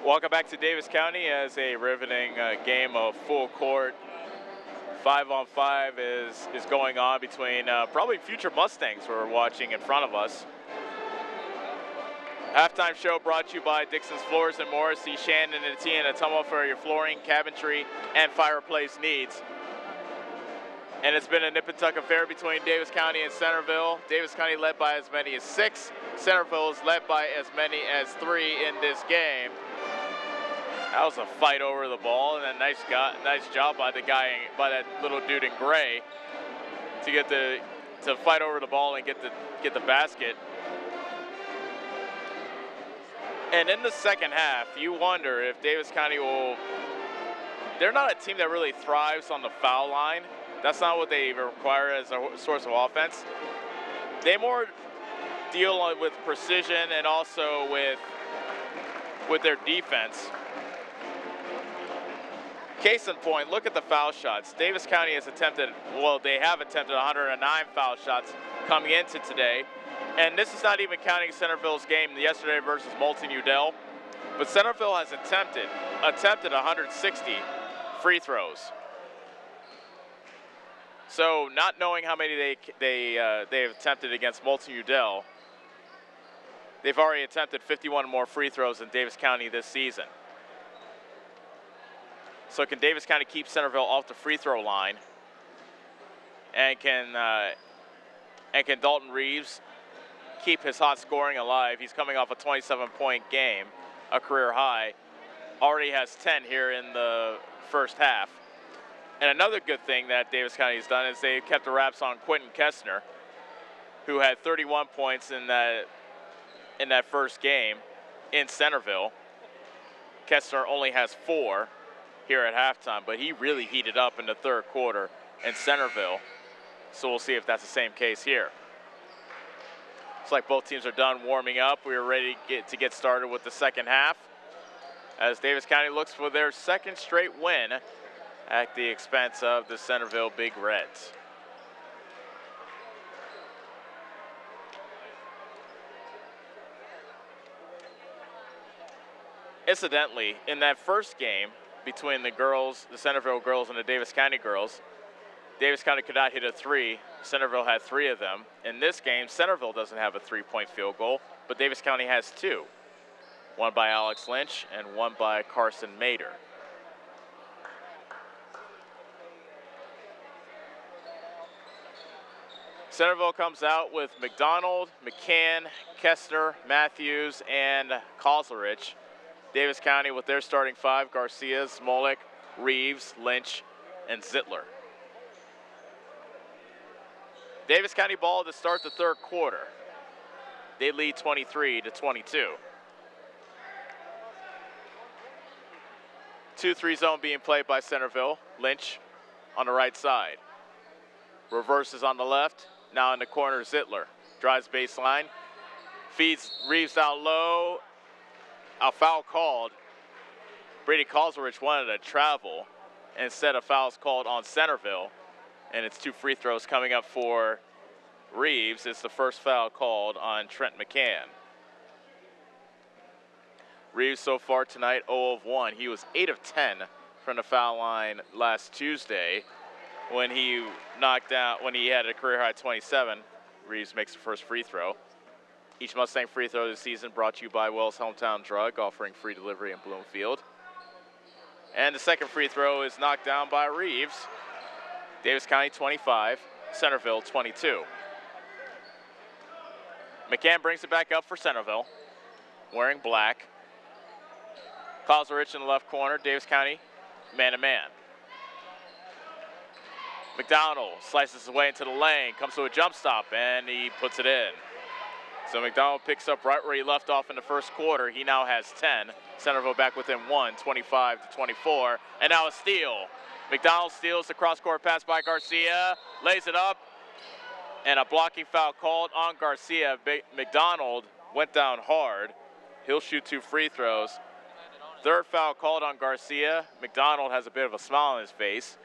Welcome back to Davis County as a riveting game of full court 5-on-5 is going on between probably future Mustangs who are watching in front of us. Halftime show brought to you by Dixon's Floors & More. See Shannon and Etienne at Ottumwa for your flooring, cabinetry, and fireplace needs. And it's been a nip and tuck affair between Davis County and Centerville. Davis County led by as many as 6. Centerville is led by as many as 3 in this game. That was a fight over the ball, and a nice job by that little dude in gray to fight over the ball and get the basket. And in the second half, you wonder if Davis County will. They're not a team that really thrives on the foul line. That's not what they require as a source of offense. They more deal with precision and also with their defense. Case in point, look at the foul shots. Davis County have attempted 109 foul shots coming into today. And this is not even counting Centerville's game yesterday versus Moulton Udell. But Centerville has attempted 160 free throws. So not knowing how many they have attempted against Moulton Udell, they've already attempted 51 more free throws than Davis County this season. So can Davis County keep Centerville off the free throw line? And can Dalton Reeves keep his hot scoring alive? He's coming off a 27-point game, a career high. Already has 10 here in the first half. And another good thing that Davis County has done is they've kept the wraps on Quentin Kestner, who had 31 points in that first game in Centerville. Kessler only has 4 here at halftime, but he really heated up in the third quarter in Centerville. So we'll see if that's the same case here. Looks like both teams are done warming up. We are ready to get started with the second half as Davis County looks for their second straight win at the expense of the Centerville Big Reds. Incidentally, in that first game between the girls, the Centerville girls and the Davis County girls, Davis County could not hit a 3. Centerville had 3 of them. In this game, Centerville doesn't have a 3-point field goal, but Davis County has 2. One by Alex Lynch and one by Carson Mader. Centerville comes out with McDonald, McCann, Kestner, Matthews, and Kozlerich. Davis County with their starting 5, Garcia, Smolik, Reeves, Lynch, and Zittler. Davis County ball to start the third quarter. They lead 23-22. 2-3 zone being played by Centerville. Lynch on the right side. Reverses on the left. Now in the corner, Zittler. Drives baseline. Feeds Reeves out low. A foul called. Brady Kozlerich wanted to travel. Instead, a foul's called on Centerville. And it's 2 free throws coming up for Reeves. It's the first foul called on Trent McCann. Reeves so far tonight 0 of 1. He was 8 of 10 from the foul line last Tuesday when he had a career high 27. Reeves makes the first free throw. Each Mustang free throw this season brought to you by Wells Hometown Drug, offering free delivery in Bloomfield. And the second free throw is knocked down by Reeves. Davis County 25, Centerville 22. McCann brings it back up for Centerville, wearing black. Kozlerich in the left corner, Davis County man-to-man. McDonald slices his way into the lane, comes to a jump stop, and he puts it in. So McDonald picks up right where he left off in the first quarter. He now has 10. Centerville back within 1, 25-24, and now a steal. McDonald steals the cross-court pass by Garcia, lays it up, and a blocking foul called on Garcia. McDonald went down hard. He'll shoot 2 free throws. Third foul called on Garcia. McDonald has a bit of a smile on his face.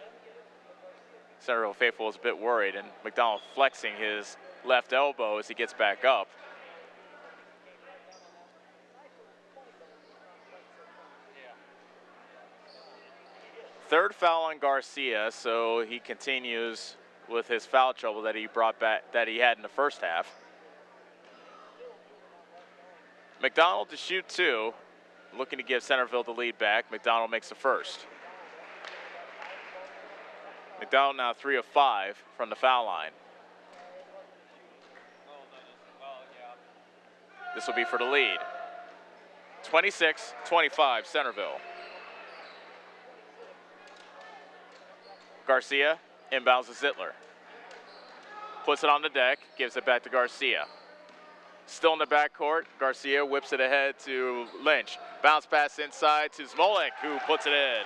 Centerville faithful is a bit worried, and McDonald flexing his left elbow as he gets back up. Third foul on Garcia, so he continues with his foul trouble that he brought back, that he had in the first half. McDonald to shoot 2, looking to give Centerville the lead back. McDonald makes the first. McDonald now 3 of 5 from the foul line. This will be for the lead. 26-25 Centerville. Garcia inbounds to Zittler. Puts it on the deck, gives it back to Garcia. Still in the backcourt, Garcia whips it ahead to Lynch. Bounce pass inside to Smolik, who puts it in.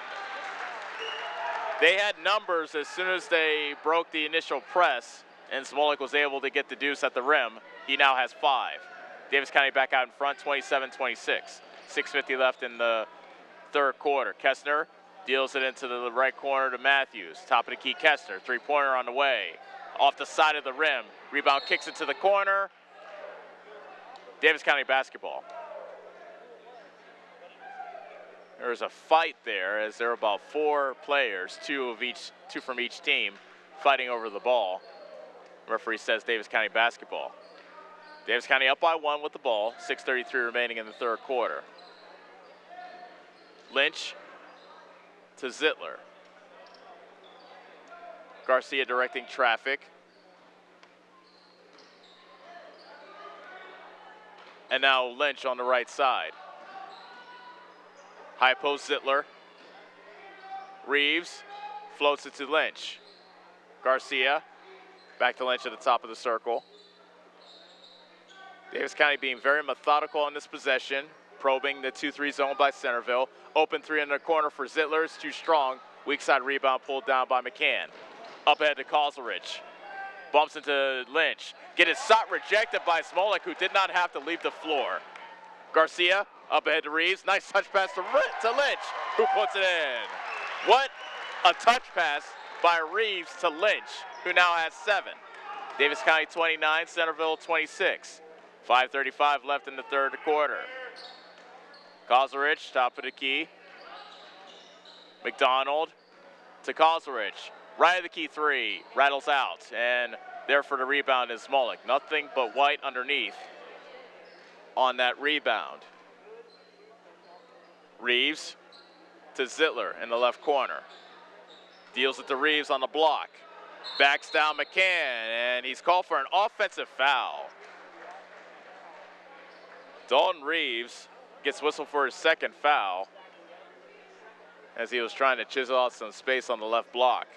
They had numbers as soon as they broke the initial press, and Smolik was able to get the deuce at the rim. He now has 5. Davis County back out in front, 27-26. 6:50 left in the third quarter. Kestner deals it into the right corner to Matthews. Top of the key, Kestner. 3-pointer on the way. Off the side of the rim. Rebound kicks it to the corner. Davis County basketball. There's a fight there as there are about 4 players, 2 from each team, fighting over the ball. The referee says Davis County basketball. Davis County up by 1 with the ball. 6:33 remaining in the third quarter. Lynch to Zittler. Garcia directing traffic. And now Lynch on the right side. High post Zittler. Reeves floats it to Lynch. Garcia back to Lynch at the top of the circle. Davis County being very methodical on this possession, probing the 2-3 zone by Centerville. Open three in the corner for Zittler. It's too strong. Weak side rebound pulled down by McCann. Up ahead to Kozelrich. Bumps into Lynch. Get his shot rejected by Smolik, who did not have to leave the floor. Garcia up ahead to Reeves. Nice touch pass to Lynch, who puts it in. What a touch pass by Reeves to Lynch, who now has 7. Davis County 29, Centerville 26. 5:35 left in the third quarter. Kozelrich, top of the key. McDonald to Kozelrich. Right of the key 3, rattles out, and there for the rebound is Smolik. Nothing but white underneath on that rebound. Reeves to Zittler in the left corner. Deals it to Reeves on the block. Backs down McCann, and he's called for an offensive foul. Dalton Reeves gets whistled for his second foul as he was trying to chisel out some space on the left block.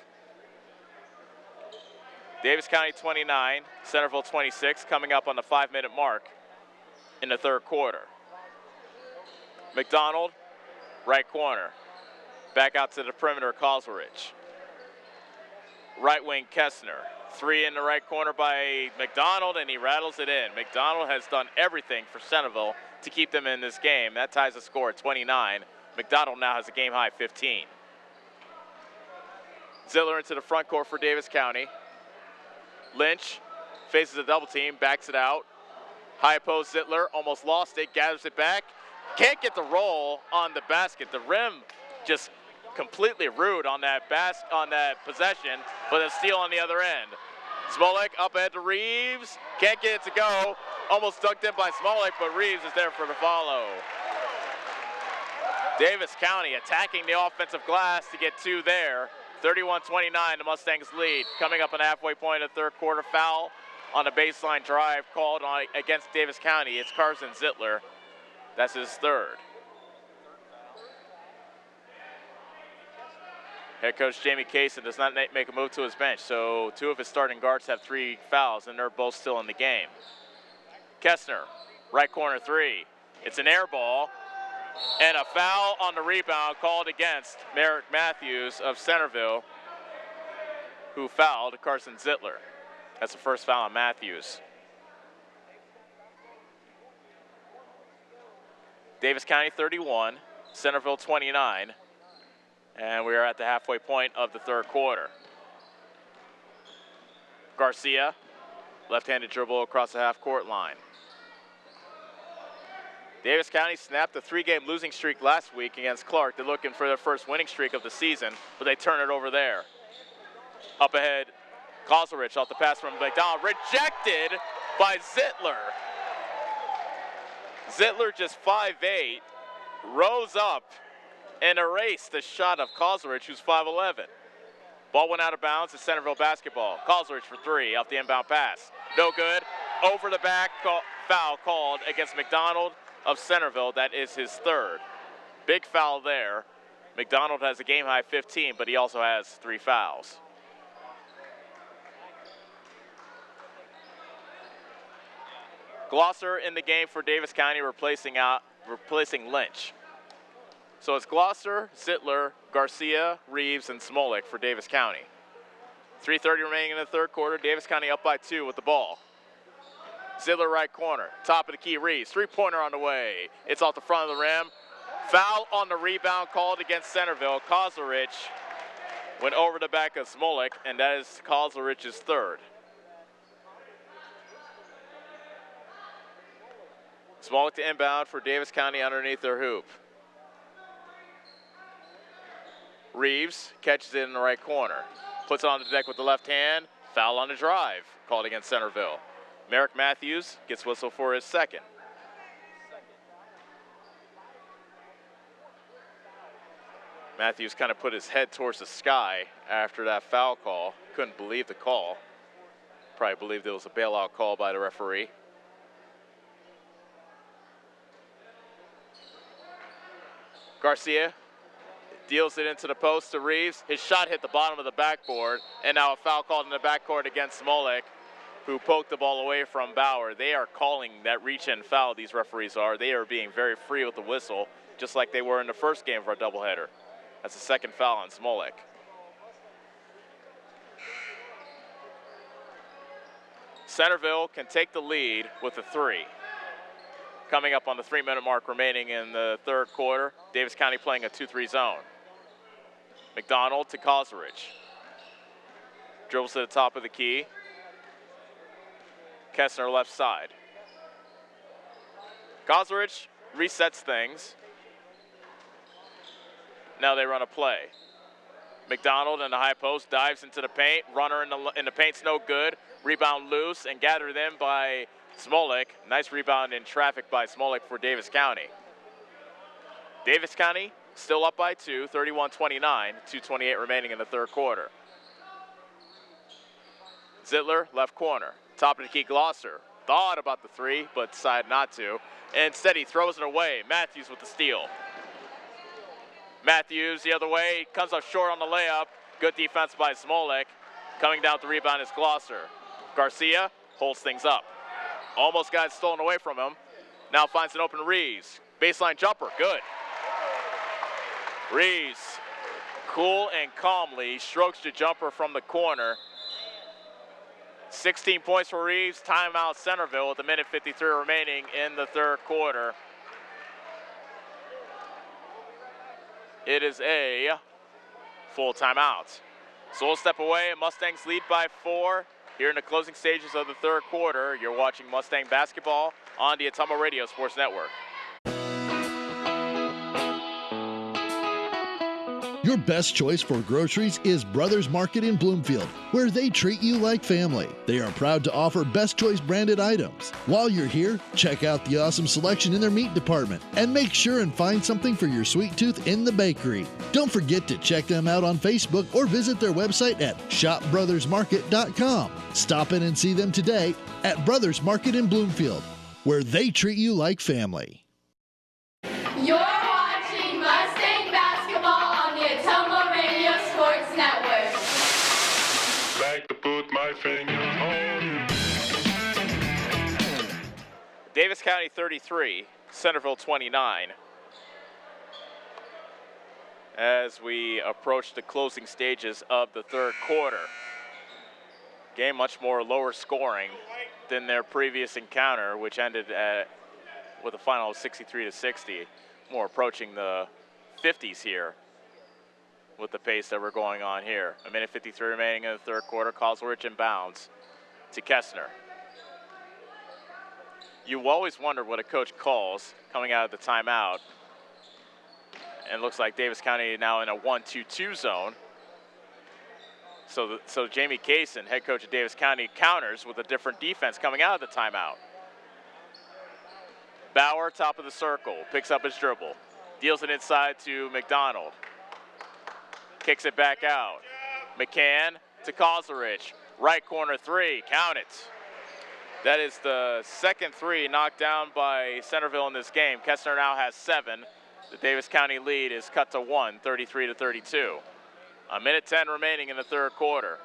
Davis County 29, Centerville 26, coming up on the 5-minute mark in the third quarter. McDonald, right corner. Back out to the perimeter, Kozelrich. Right wing, Kessner. 3 in the right corner by McDonald, and he rattles it in. McDonald has done everything for Centerville to keep them in this game. That ties the score at 29. McDonald now has a game-high 15. Zittler into the front court for Davis County. Lynch faces a double team, backs it out. High post Zittler, almost lost it, gathers it back. Can't get the roll on the basket. The rim just completely rude on that possession, but a steal on the other end. Smolik up ahead to Reeves. Can't get it to go. Almost dunked in by Smolik, but Reeves is there for the follow. Davis County attacking the offensive glass to get 2 there. 31-29, the Mustangs lead. Coming up on the halfway point of the third quarter, foul on a baseline drive called on against Davis County. It's Carson Zittler. That's his third. Head coach Jamie Kaysen does not make a move to his bench, so 2 of his starting guards have 3 fouls, and they're both still in the game. Kessner, right corner 3. It's an air ball, and a foul on the rebound called against Merrick Matthews of Centerville, who fouled Carson Zittler. That's the first foul on Matthews. Davis County 31, Centerville 29. And we are at the halfway point of the third quarter. Garcia, left-handed dribble across the half-court line. Davis County snapped a 3-game losing streak last week against Clark. They're looking for their first winning streak of the season, but they turn it over there. Up ahead, Kozelrich off the pass from McDonald, rejected by Zittler. Zittler, just 5'8", rose up and erased the shot of Kozelrich, who's 5'11". Ball went out of bounds. It's Centerville basketball. Kozelrich for 3 off the inbound pass. No good. Over the back, foul called against McDonald of Centerville. That is his third. Big foul there. McDonald has a game-high 15, but he also has 3 fouls. Glosser in the game for Davis County, replacing Lynch. So it's Glosser, Zittler, Garcia, Reeves, and Smolik for Davis County. 3:30 remaining in the third quarter. Davis County up by 2 with the ball. Zittler right corner, top of the key, Reeves. 3-pointer on the way. It's off the front of the rim. Foul on the rebound called against Centerville. Kozelrich went over the back of Smolik, and that is Kozlerich's third. Smolik to inbound for Davis County underneath their hoop. Reeves catches it in the right corner. Puts it on the deck with the left hand. Foul on the drive called against Centerville. Merrick Matthews gets whistled for his second. Matthews kind of put his head towards the sky after that foul call. Couldn't believe the call. Probably believed it was a bailout call by the referee. Garcia deals it into the post to Reeves. His shot hit the bottom of the backboard, and now a foul called in the backcourt against Smolik. who poked the ball away from Bauer. They are calling that reach-in foul, these referees are. They are being very free with the whistle, just like they were in the first game of our doubleheader. That's the second foul on Smolik. Centerville can take the lead with a 3. Coming up on the 3-minute mark remaining in the third quarter, Davis County playing a 2-3 zone. McDonald to Kozarich. Dribbles to the top of the key. Kessner left side. Kozarich resets things. Now they run a play. McDonald in the high post dives into the paint. Runner in the paint's no good. Rebound loose and gathered in by Smolik. Nice rebound in traffic by Smolik for Davis County. Davis County still up by 2, 31-29, 2:28 remaining in the third quarter. Zittler, left corner. Top of the key, Glosser. Thought about the 3, but decided not to. Instead, he throws it away. Matthews with the steal. Matthews the other way, comes up short on the layup. Good defense by Smolik. Coming down with the rebound is Glosser. Garcia holds things up. Almost got it stolen away from him. Now finds an open Reeves. Baseline jumper, good. Reeves, cool and calmly, strokes the jumper from the corner. 16 points for Reeves. Timeout Centerville with 1:53 remaining in the third quarter. It is a full timeout. So we'll step away. Mustangs lead by 4 here in the closing stages of the third quarter. You're watching Mustang basketball on the Atomo Radio Sports Network. Your best choice for groceries is Brothers Market in Bloomfield, where they treat you like family. They are proud to offer Best Choice branded items. While you're here, check out the awesome selection in their meat department and make sure and find something for your sweet tooth in the bakery. Don't forget to check them out on Facebook or visit their website at shopbrothersmarket.com. Stop in and see them today at Brothers Market in Bloomfield, where they treat you like family. You're watching Mustang basketball on the Atomo Radio Sports Network. Like to put my finger on you. Davis County 33, Centerville 29. As we approach the closing stages of the third quarter. Game much more lower scoring than their previous encounter, which ended with a final of 63-60. More approaching the 50s here with the pace that we're going on here. 1:53 remaining in the third quarter. Kozarich inbounds to Kessner. You always wonder what a coach calls coming out of the timeout. And it looks like Davis County now in a 1-2-2 zone. So Jamie Kaysen, head coach of Davis County, counters with a different defense coming out of the timeout. Bauer, top of the circle, picks up his dribble. Deals it inside to McDonald. Kicks it back out. McCann to Kozarich. Right corner 3, count it. That is the second 3 knocked down by Centerville in this game. Kessner now has 7. The Davis County lead is cut to 1, 33-32. 1:10 remaining in the third quarter.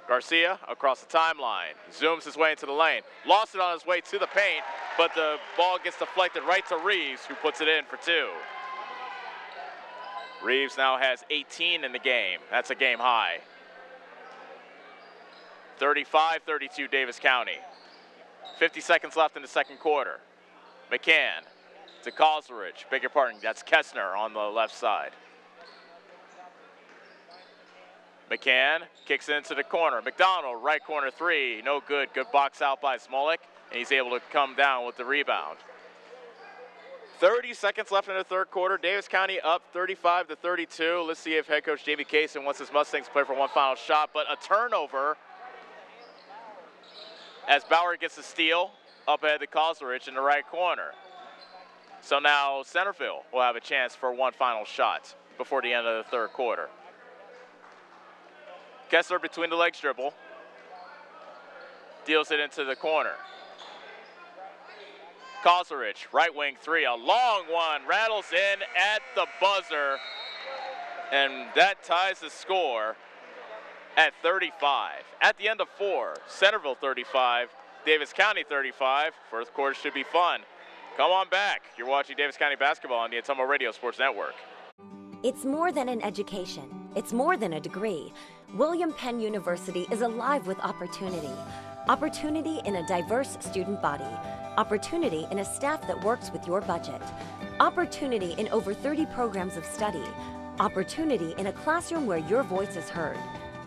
Garcia across the timeline, zooms his way into the lane. Lost it on his way to the paint, but the ball gets deflected right to Reeves, who puts it in for 2. Reeves now has 18 in the game. That's a game high. 35-32 Davis County. 50 seconds left in the second quarter. McCann to Kozarich, beg your pardon, that's Kessner on the left side. McCann kicks into the corner. McDonald, right corner 3, no good. Good box out by Smolik, and he's able to come down with the rebound. 30 seconds left in the third quarter. Davis County up 35-32. Let's see if head coach Jamie Kaysen wants his Mustangs to play for one final shot, but a turnover as Bauer gets a steal up ahead to Kozarich in the right corner. So now Centerville will have a chance for one final shot before the end of the third quarter. Kessler between the legs dribble. Deals it into the corner. Kozarich, right wing 3, a long one, rattles in at the buzzer. And that ties the score at 35. At the end of 4, Centerville 35, Davis County 35. First quarter should be fun. Come on back. You're watching Davis County basketball on the Atomo Radio Sports Network. It's more than an education. It's more than a degree. William Penn University is alive with opportunity. Opportunity in a diverse student body. Opportunity in a staff that works with your budget. Opportunity in over 30 programs of study. Opportunity in a classroom where your voice is heard.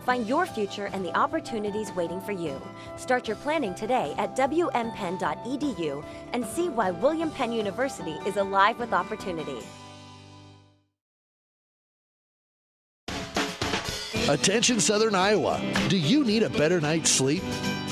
Find your future and the opportunities waiting for you. Start your planning today at wmpenn.edu and see why William Penn University is alive with opportunity. Attention Southern Iowa, do you need a better night's sleep?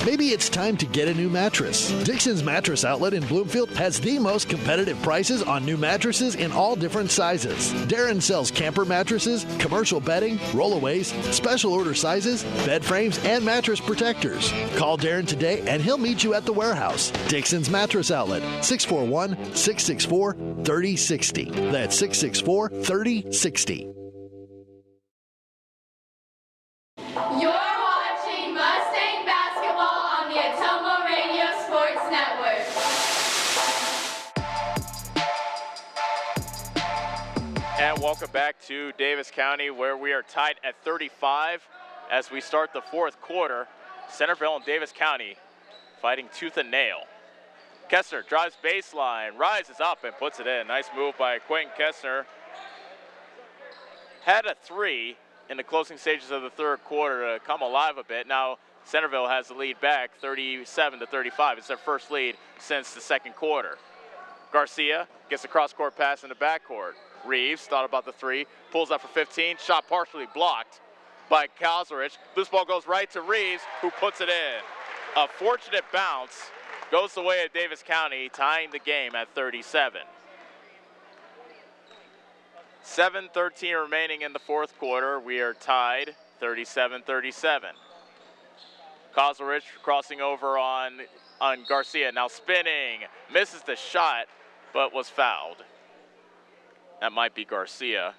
Maybe it's time to get a new mattress. Dixon's Mattress Outlet in Bloomfield has the most competitive prices on new mattresses in all different sizes. Darren sells camper mattresses, commercial bedding, rollaways, special order sizes, bed frames, and mattress protectors. Call Darren today and he'll meet you at the warehouse. Dixon's Mattress Outlet, 641-664-3060. That's 664-3060. You're watching Mustang basketball on the Atomo Radio Sports Network. And welcome back to Davis County, where we are tied at 35 as we start the fourth quarter. Centerville and Davis County fighting tooth and nail. Kessner drives baseline, rises up and puts it in. Nice move by Quentin Kessner. Had a 3 in the closing stages of the third quarter to come alive a bit. Now Centerville has the lead back 37-35. It's their first lead since the second quarter. Garcia gets a cross-court pass in the backcourt. Reeves thought about the 3, pulls up for 15, shot partially blocked by Kalsarich. Loose ball goes right to Reeves, who puts it in. A fortunate bounce goes the way of Davis County, tying the game at 37. 7:13 remaining in the fourth quarter. We are tied 37-37. Kozlerich crossing over on Garcia. Now spinning, misses the shot, but was fouled. That might be Garcia.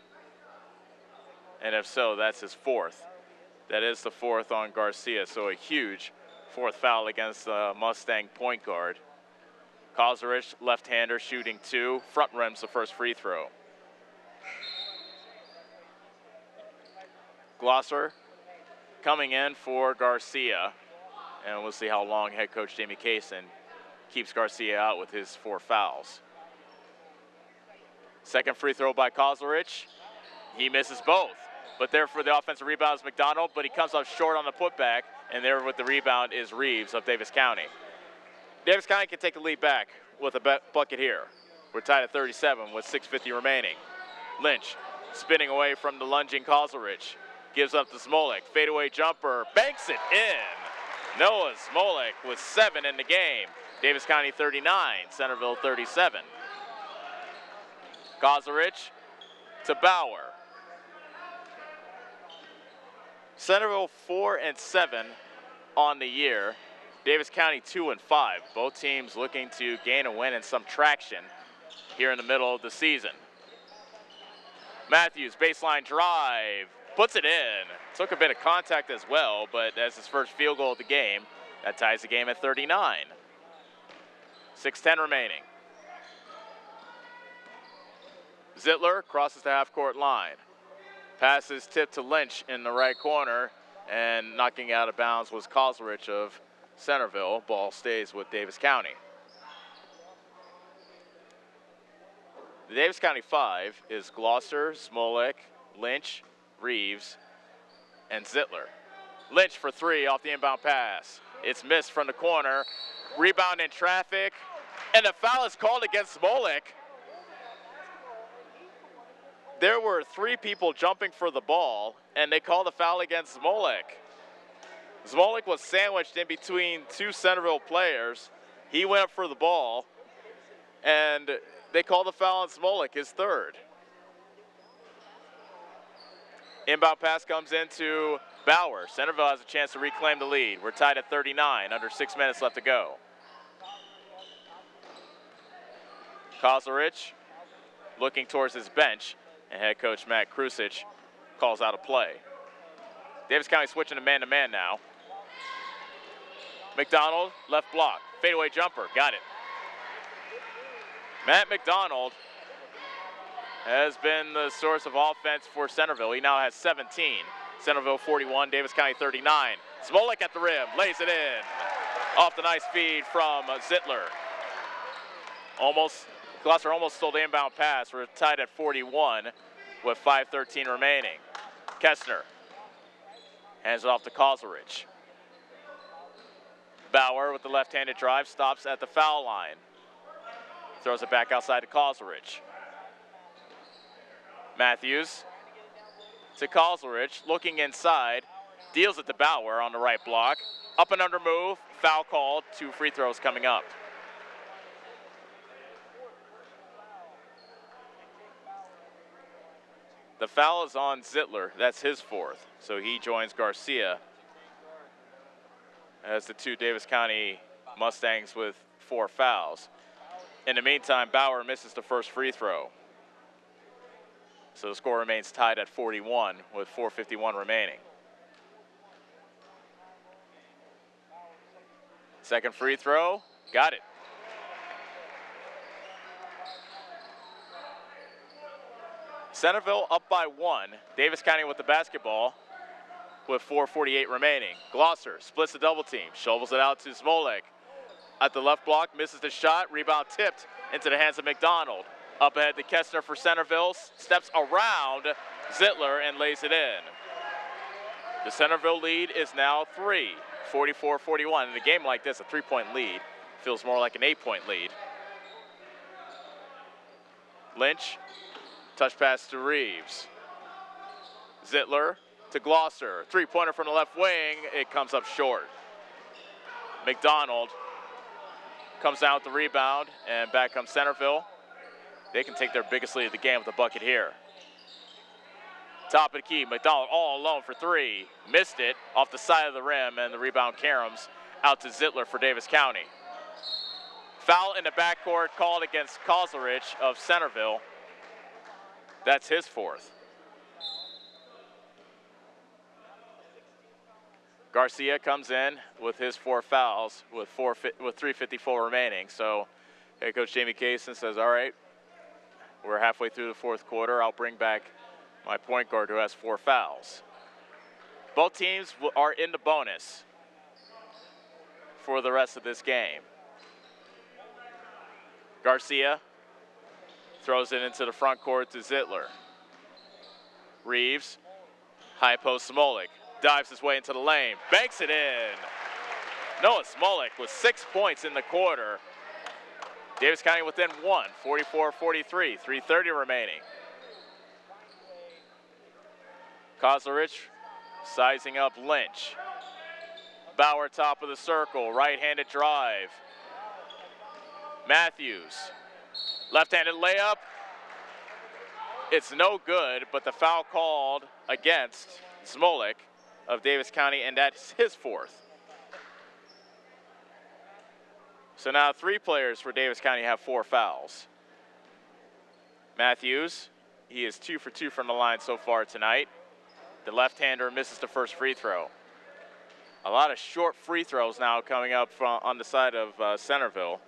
And if so, that's his fourth. That is the fourth on Garcia, so a huge fourth foul against the Mustang point guard. Kozlerich, left-hander, shooting 2. Front rims the first free throw. Glosser coming in for Garcia, and we'll see how long head coach Jamie Kaysen keeps Garcia out with his 4 fouls. Second free throw by Kozlerich. He misses both, but there for the offensive rebound is McDonald, but he comes up short on the putback, and there with the rebound is Reeves of Davis County. Davis County can take a lead back with a bucket here. We're tied at 37 with 6:50 remaining. Lynch spinning away from the lunging Kozlerich. Gives up to Smolik. Fadeaway jumper. Banks it in. Noah Smolik with 7 in the game. Davis County 39. Centerville 37. Kozlerich to Bauer. Centerville 4-7 on the year. Davis County 2-5. Both teams looking to gain a win and some traction here in the middle of the season. Matthews, baseline drive. Puts it in. Took a bit of contact as well, but that's his first field goal of the game. That ties the game at 39. 6:10 remaining. Zittler crosses the half-court line. Passes tipped to Lynch in the right corner, and knocking out of bounds was Kozlerich of Centerville. Ball stays with Davis County. The Davis County 5 is Glosser, Smolik, Lynch, Reeves, and Zittler. Lynch for 3 off the inbound pass. It's missed from the corner. Rebound in traffic, and a foul is called against Smolik. There were 3 people jumping for the ball, and they called a foul against Smolik. Smolik was sandwiched in between 2 Centerville players. He went up for the ball, and they called a foul on Smolik, his 3rd. Inbound pass comes into Bauer. Centerville has a chance to reclaim the lead. We're tied at 39, under 6 minutes left to go. Kozlerich looking towards his bench, and head coach Matt Krusich calls out a play. Davis County switching to man-to-man now. McDonald, left block. Fadeaway jumper, got it. Matt McDonald has been the source of offense for Centerville. He now has 17. Centerville 41, Davis County 39. Smolik at the rim, lays it in. Off the nice feed from Zittler. Gloucester almost stole the inbound pass. We're tied at 41 with 5:13 remaining. Kestner hands it off to Kozlerich. Bauer with the left-handed drive stops at the foul line. Throws it back outside to Kozlerich. Matthews to Kozlerich, looking inside, deals it to Bauer on the right block. Up and under move, foul called, 2 free throws coming up. The foul is on Zittler, that's his 4th, so he joins Garcia as the 2 Davis County Mustangs with 4 fouls. In the meantime, Bauer misses the first free throw. So the score remains tied at 41 with 4:51 remaining. Second free throw, got it. Centerville up by 1. Davis County with the basketball with 4:48 remaining. Gloucester splits the double team, shovels it out to Smolik. At the left block, misses the shot, rebound tipped into the hands of McDonald. Up ahead to Kestner for Centerville, steps around Zittler and lays it in. The Centerville lead is now 3, 44-41. In a game like this, a 3-point lead feels more like an 8-point lead. Lynch, touch pass to Reeves. Zittler to Gloucester, 3-pointer from the left wing, it comes up short. McDonald comes down with the rebound, and back comes Centerville. They can take their biggest lead of the game with a bucket here. Top of the key, McDonald all alone for 3. Missed it off the side of the rim, and the rebound caroms out to Zittler for Davis County. Foul in the backcourt called against Kozlerich of Centerville. That's his 4th. Garcia comes in with his 4 fouls with 3:54 remaining. So head coach Jamie Kaysen says, all right, we're halfway through the 4th quarter. I'll bring back my point guard who has 4 fouls. Both teams are in the bonus for the rest of this game. Garcia throws it into the front court to Zittler. Reeves, high post Smolik, dives his way into the lane, banks it in. Noah Smolik with 6 points in the quarter. Davis County within 1, 44-43, 3:30 remaining. Kozlerich sizing up Lynch. Bauer top of the circle, right-handed drive. Matthews, left-handed layup. It's no good, but the foul called against Smolik of Davis County, and that's his 4th. So now 3 players for Davis County have 4 fouls. Matthews, he is 2 for 2 from the line so far tonight. The left-hander misses the first free throw. A lot of short free throws now coming up on the side of Centerville.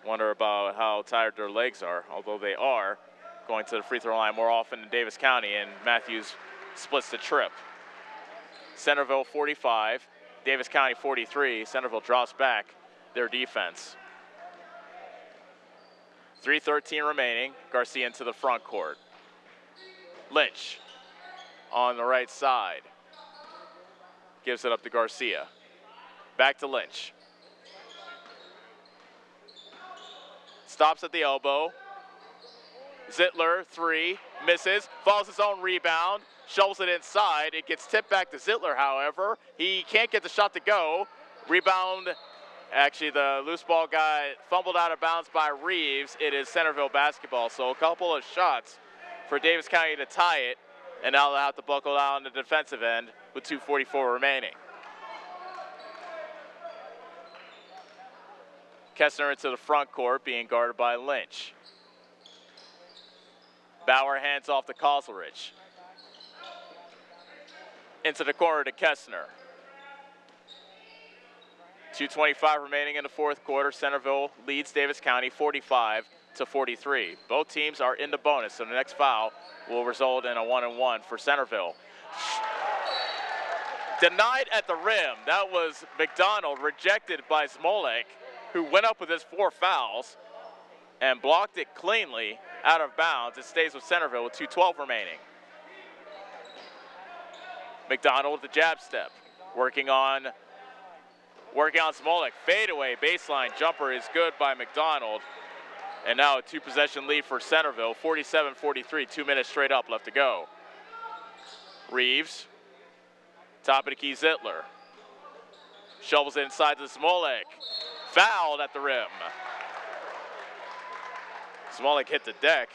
Wonder about how tired their legs are, although they are going to the free throw line more often than Davis County, and Matthews splits the trip. Centerville 45, Davis County 43. Centerville drops back their defense. 3:13 remaining. Garcia into the front court. Lynch on the right side. Gives it up to Garcia. Back to Lynch. Stops at the elbow. Zittler, 3, misses, follows his own rebound, shovels it inside. It gets tipped back to Zittler, however. He can't get the shot to go. Rebound, actually the loose ball got fumbled out of bounds by Reeves. It is Centerville basketball, so a couple of shots for Davis County to tie it, and now they'll have to buckle down on the defensive end with 2:44 remaining. Kestner into the front court, being guarded by Lynch. Bauer hands off to Kozlerich. into the corner to Kestner. 2:25 remaining in the fourth quarter. Centerville leads Davis County 45-43. Both teams are in the bonus, so the next foul will result in a 1-and-1 for Centerville. Denied at the rim. That was McDonald, rejected by Smolek, who went up with his 4 fouls and blocked it cleanly out of bounds. It stays with Centerville with 2:12 remaining. McDonald with the jab step, working on Smolek. Fadeaway baseline jumper is good by McDonald. And now a 2-possession lead for Centerville, 47-43, 2 minutes straight up left to go. Reeves, top of the key, Zittler. Shovels it inside to Smolek. Fouled at the rim. Smolek hit the deck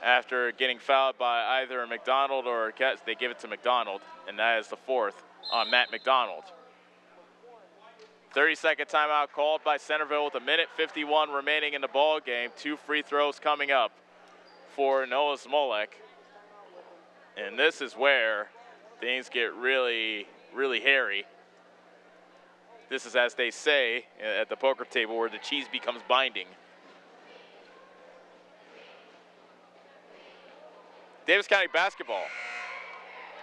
after getting fouled by either McDonald or they give it to McDonald, and that is the 4th on Matt McDonald. 30-second timeout called by Centerville with 1:51 remaining in the ball game. 2 free throws coming up for Noah Smolek. And this is where things get really, really hairy. This is, as they say at the poker table, where the cheese becomes binding. Davis County basketball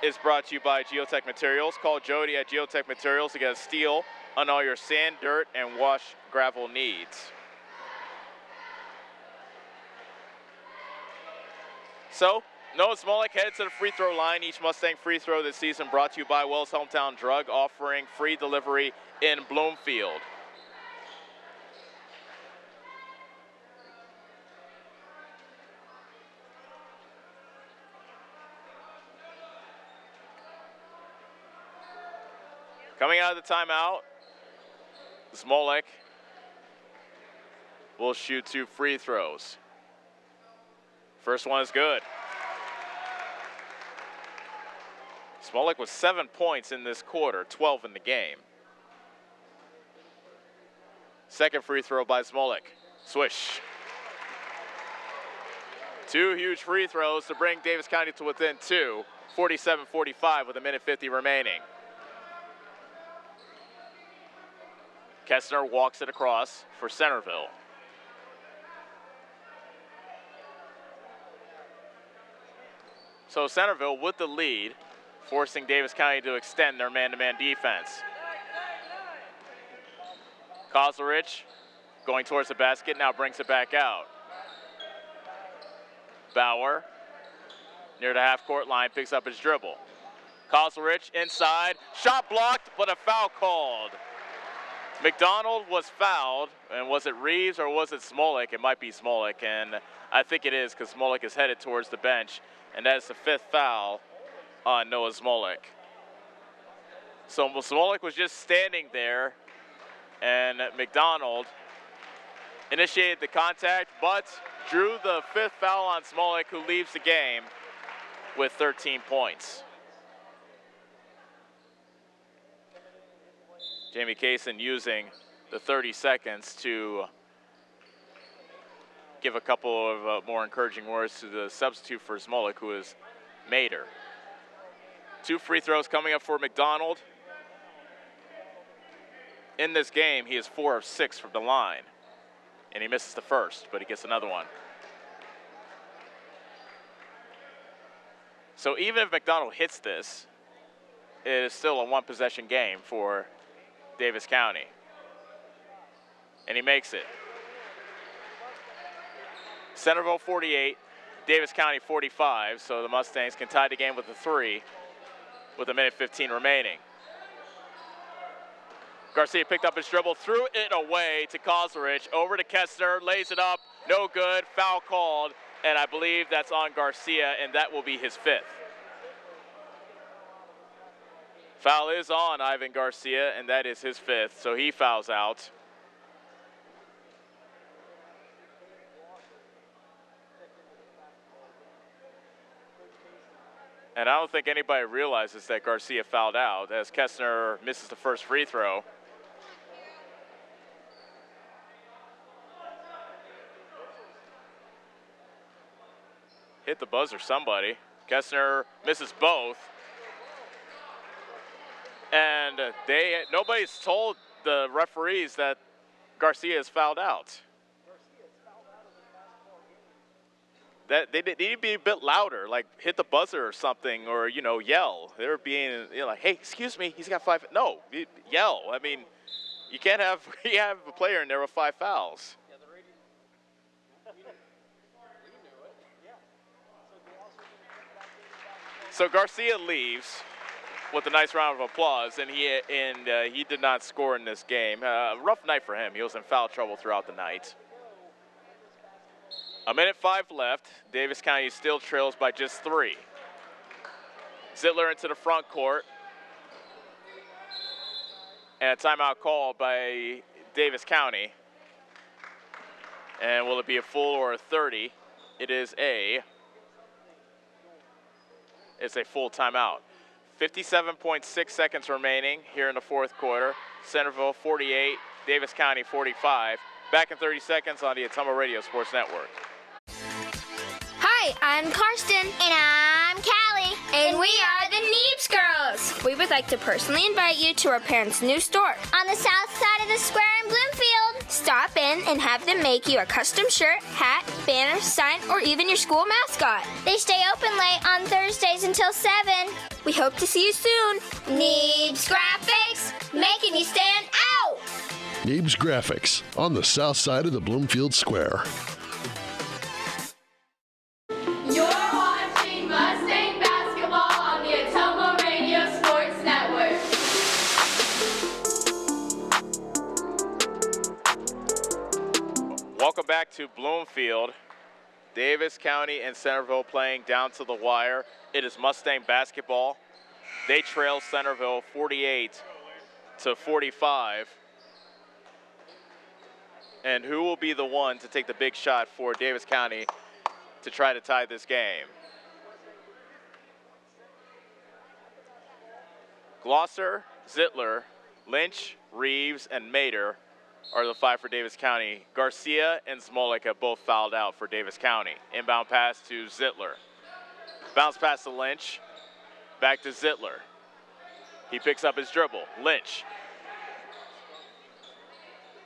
is brought to you by Geotech Materials. Call Jody at Geotech Materials to get a steal on all your sand, dirt, and wash gravel needs. So, Noah Smolek headed to the free throw line. Each Mustang free throw this season brought to you by Wells Hometown Drug, offering free delivery in Bloomfield. Coming out of the timeout, Smolek will shoot 2 free throws. First one is good. Smolek with 7 points in this quarter, 12 in the game. Second free throw by Smolek. Swish. 2 huge free throws to bring Davis County to within 2, 47-45 with 1:50 remaining. Kestner walks it across for Centerville. So Centerville with the lead, forcing Davis County to extend their man-to-man defense. Kozlerich going towards the basket, now brings it back out. Bauer, near the half-court line, picks up his dribble. Kozlerich inside, shot blocked, but a foul called. McDonald was fouled, and was it Reeves or was it Smolek? It might be Smolek, and I think it is, because Smolek is headed towards the bench, and that is the 5th foul on Noah Smolek. So Smolek was just standing there, and McDonald initiated the contact, but drew the 5th foul on Smolek, who leaves the game with 13 points. Jamie Kaysen using the 30 seconds to give a couple of more encouraging words to the substitute for Smolek, who is Mater. 2 free throws coming up for McDonald. In this game, he is 4 of 6 from the line, and he misses the first, but he gets another one. So even if McDonald hits this, it is still a 1-possession game for Davis County. And he makes it. Centerville 48, Davis County 45, so the Mustangs can tie the game with a 3 with 1:15 remaining. Garcia picked up his dribble, threw it away to Kozlerich, over to Kestner, lays it up, no good, foul called, and I believe that's on Garcia, and that will be his 5th. Foul is on Ivan Garcia, and that is his 5th, so he fouls out. And I don't think anybody realizes that Garcia fouled out, as Kestner misses the first free throw. Hit the buzzer, somebody. Kessner misses both. And nobody's told the referees that Garcia is fouled out. That they need to be a bit louder, like hit the buzzer or something, or yell. They're being like, "Hey, excuse me, he's got 5." No, yell. I mean, you can't have a player in there with 5 fouls. So Garcia leaves with a nice round of applause, and he did not score in this game. Rough night for him. He was in foul trouble throughout the night. 1:05 left. Davis County still trails by just 3. Zittler into the front court. And a timeout called by Davis County. And will it be a full or a 30? It's a full timeout. 57.6 seconds remaining here in the fourth quarter. Centerville 48, Davis County 45. Back in 30 seconds on the Ottumwa Radio Sports Network. Hi, I'm Karsten. And I'm Callie. And we are the Neebs Girls. We would like to personally invite you to our parents' new store on the south side of the square in Bloomfield. Stop in and have them make you a custom shirt, hat, banner, sign, or even your school mascot. They stay open late on Thursdays until 7. We hope to see you soon. Neebs Graphics, making you stand out. Neebs Graphics on the south side of the Bloomfield Square. You're watching Mustang basketball on the Ottumwa Radio Sports Network. Welcome back to Bloomfield. Davis County and Centerville playing down to the wire. It is Mustang basketball. They trail Centerville 48-45. And who will be the one to take the big shot for Davis County to try to tie this game? Glosser, Zittler, Lynch, Reeves, and Mater are the 5 for Davis County. Garcia and Smolik have both fouled out for Davis County. Inbound pass to Zittler. Bounce pass to Lynch. Back to Zittler. He picks up his dribble. Lynch.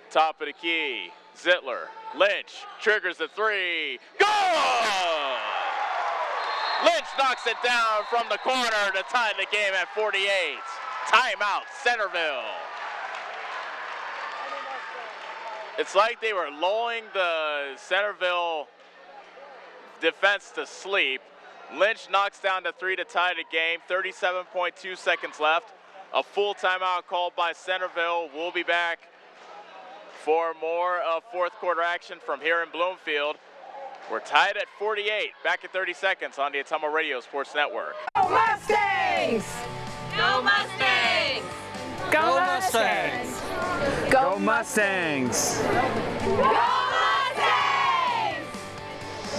Top of the key. Zittler. Lynch triggers the 3. Goal! Lynch knocks it down from the corner to tie the game at 48. Timeout, Centerville. It's like they were lulling the Centerville defense to sleep. Lynch knocks down the 3 to tie the game. 37.2 seconds left. A full timeout called by Centerville. We'll be back for more of fourth quarter action from here in Bloomfield. We're tied at 48. Back in 30 seconds on the Ottumwa Radio Sports Network. Go Mustangs! Go Mustangs! Go Mustangs! Go Mustangs! Go Mustangs!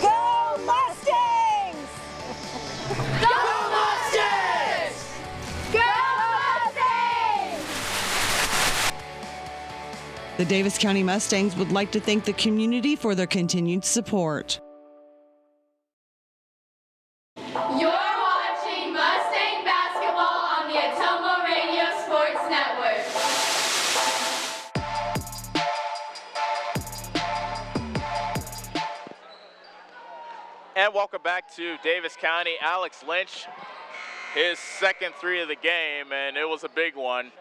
Go Mustangs! Go Mustangs! Go Mustangs! The Davis County Mustangs would like to thank the community for their continued support. You're watching Mustang basketball on the Ottumwa Radio Sports Network. And welcome back to Davis County. Alex Lynch, his second 3 of the game, and it was a big one.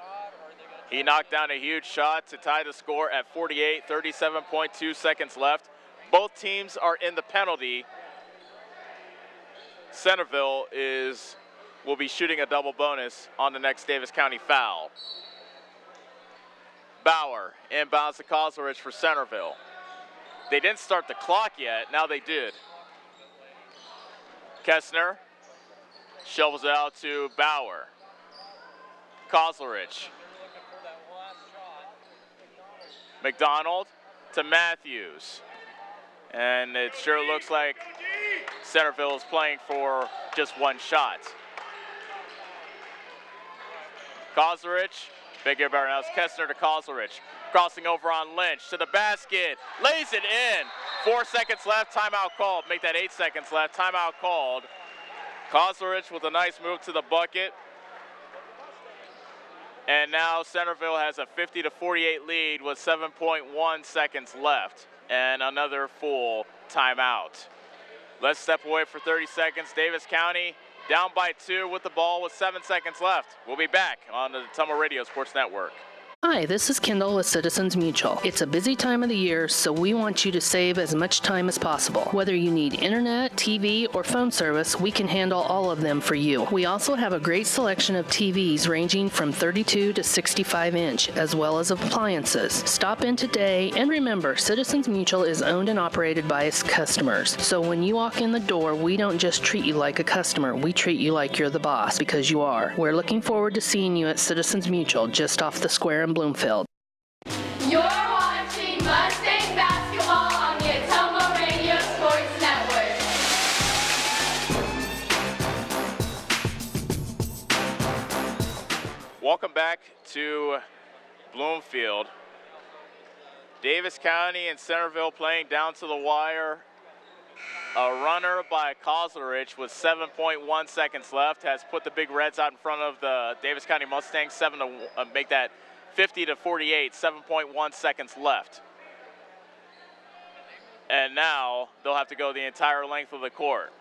He knocked down a huge shot to tie the score at 48, 37.2 seconds left. Both teams are in the penalty. Centerville will be shooting a double bonus on the next Davis County foul. Bauer inbounds to Kozlerich for Centerville. They didn't start the clock yet, now they did. Kessner shovels it out to Bauer. Kozlerich. McDonald to Matthews. And it sure looks like Centerville is playing for just one shot. Kozlerich, big air better now. It's Kessner to Kozlerich. Crossing over on Lynch to the basket. Lays it in. 4 seconds left. Timeout called. Make that 8 seconds left. Timeout called Kozlerich with a nice move to the bucket. And now Centerville has a 50-48 lead with 7.1 seconds left and another full timeout. Let's step away for 30 seconds. Davis County down by 2 with the ball with 7 seconds left. We'll be back on the Tummo Radio Sports Network. Hi, this is Kendall with Citizens Mutual. It's a busy time of the year, so we want you to save as much time as possible. Whether you need internet, TV, or phone service, we can handle all of them for you. We also have a great selection of TVs ranging from 32 to 65 inch, as well as appliances. Stop in today, and remember, Citizens Mutual is owned and operated by its customers. So when you walk in the door, we don't just treat you like a customer, we treat you like you're the boss, because you are. We're looking forward to seeing you at Citizens Mutual, just off the square in Bloomfield. You're watching Mustang basketball on the Atomo Radio Sports Network. Welcome back to Bloomfield. Davis County and Centerville playing down to the wire. A runner by Kozlerich with 7.1 seconds left has put the Big Reds out in front of the Davis County Mustangs, make that 50-48, 7.1 seconds left. And now they'll have to go the entire length of the court.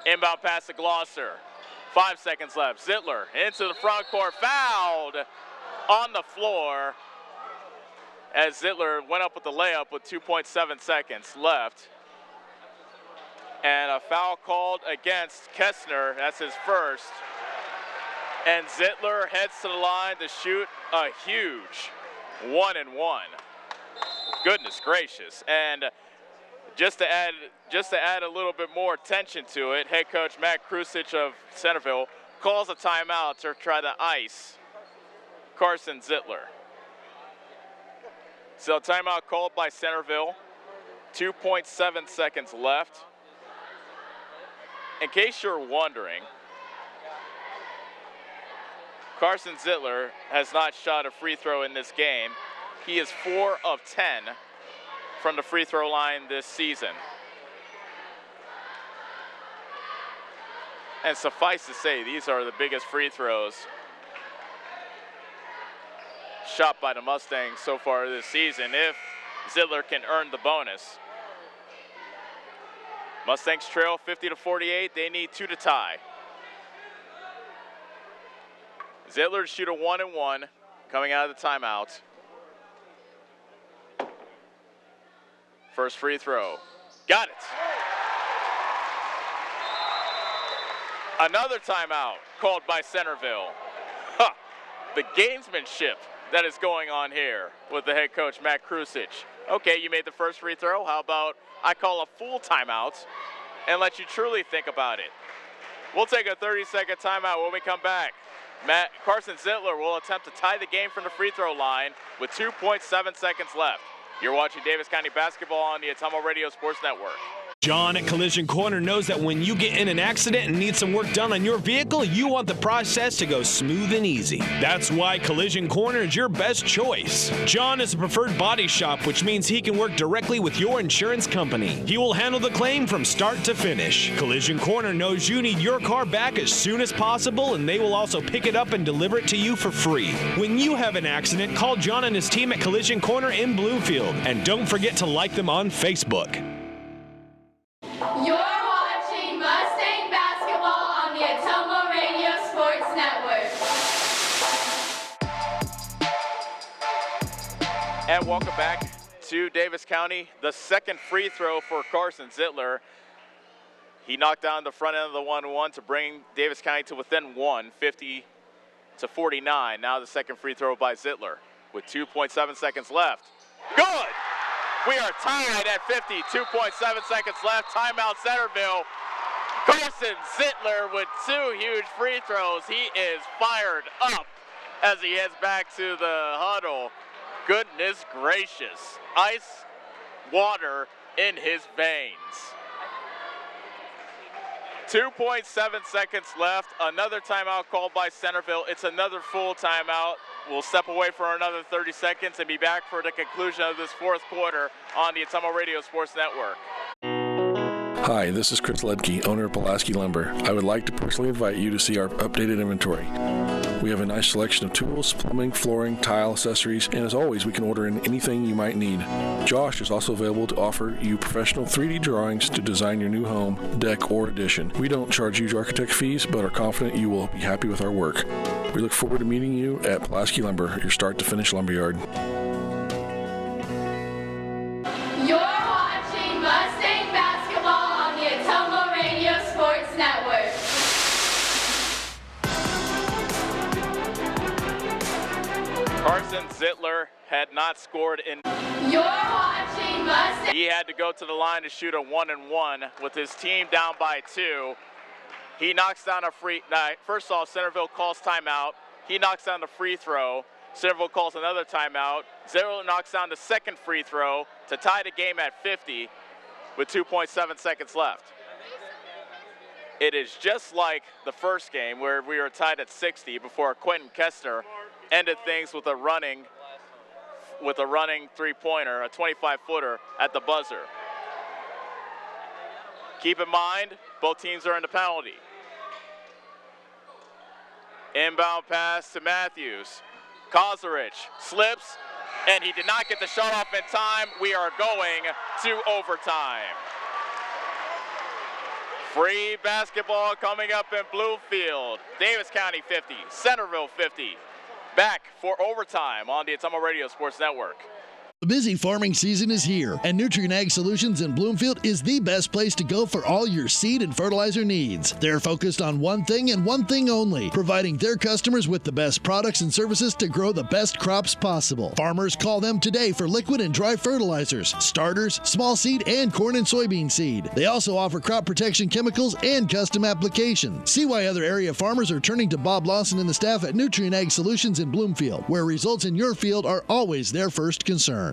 Inbound pass to Glosser. 5 seconds left. Zittler into the front court, fouled on the floor as Zittler went up with the layup with 2.7 seconds left. And a foul called against Kessner. That's his first. And Zittler heads to the line to shoot a huge 1-and-1. Goodness gracious. And just to add a little bit more tension to it, head coach Matt Krusich of Centerville calls a timeout to try to ice Carson Zittler. So timeout called by Centerville. 2.7 seconds left. In case you're wondering, Carson Zittler has not shot a free throw in this game. He is 4 of 10 from the free throw line this season. And suffice to say, these are the biggest free throws shot by the Mustangs so far this season, if Zittler can earn the bonus. Mustangs trail 50-48. They need 2 to tie. Zittler to shoot a 1-and-1 coming out of the timeout. First free throw. Got it. Another timeout called by Centerville. Huh. The gamesmanship that is going on here with the head coach, Matt Krusich. Okay, you made the first free throw. How about I call a full timeout and let you truly think about it? We'll take a 30-second timeout when we come back. Carson Zittler will attempt to tie the game from the free throw line with 2.7 seconds left. You're watching Davis County basketball on the Atomo Radio Sports Network. John at Collision Corner knows that when you get in an accident and need some work done on your vehicle, you want the process to go smooth and easy. That's why Collision Corner is your best choice. John is a preferred body shop, which means he can work directly with your insurance company. He will handle the claim from start to finish. Collision Corner knows you need your car back as soon as possible, and they will also pick it up and deliver it to you for free. When you have an accident, call John and his team at Collision Corner in Bloomfield, and don't forget to like them on Facebook. You're watching Mustang basketball on the Atomo Radio Sports Network. And welcome back to Davis County. The second free throw for Carson Zittler. He knocked down the front end of the 1-1 to bring Davis County to within 1, 50-49. Now the second free throw by Zittler with 2.7 seconds left. Good! We are tied at 50, 2.7 seconds left. Timeout Centerville. Carson Zittler with 2 huge free throws. He is fired up as he heads back to the huddle. Goodness gracious. Ice water in his veins. 2.7 seconds left. Another timeout called by Centerville. It's another full timeout. We'll step away for another 30 seconds and be back for the conclusion of this fourth quarter on the Atomo Radio Sports Network. Hi, this is Chris Ledke, owner of Pulaski Lumber. I would like to personally invite you to see our updated inventory. We have a nice selection of tools, plumbing, flooring, tile, accessories, and as always, we can order in anything you might need. Josh is also available to offer you professional 3D drawings to design your new home, deck, or addition. We don't charge huge architect fees, but are confident you will be happy with our work. We look forward to meeting you at Pulaski Lumber, your start-to-finish lumberyard. You're watching Mustang basketball on the Atomo Radio Sports Network. Carson Zittler had not scored in. You're watching Mustang. He had to go to the line to shoot a 1-and-1 with his team down by 2. He knocks down a free. First off, Centerville calls timeout. He knocks down the free throw. Centerville calls another timeout. Zittler knocks down the second free throw to tie the game at 50 with 2.7 seconds left. It is just like the first game where we were tied at 60 before Quentin Kestner ended things with a running three-pointer, a 25-footer at the buzzer. Keep in mind, both teams are in the penalty. Inbound pass to Matthews. Kozarich slips, and he did not get the shot off in time. We are going to overtime. Free basketball coming up in Bloomfield. Davis County 50, Centerville 50. Back for overtime on the Atomo Radio Sports Network. The busy farming season is here, and Nutrient Ag Solutions in Bloomfield is the best place to go for all your seed and fertilizer needs. They're focused on one thing and one thing only, providing their customers with the best products and services to grow the best crops possible. Farmers call them today for liquid and dry fertilizers, starters, small seed, and corn and soybean seed. They also offer crop protection chemicals and custom application. See why other area farmers are turning to Bob Lawson and the staff at Nutrient Ag Solutions in Bloomfield, where results in your field are always their first concern.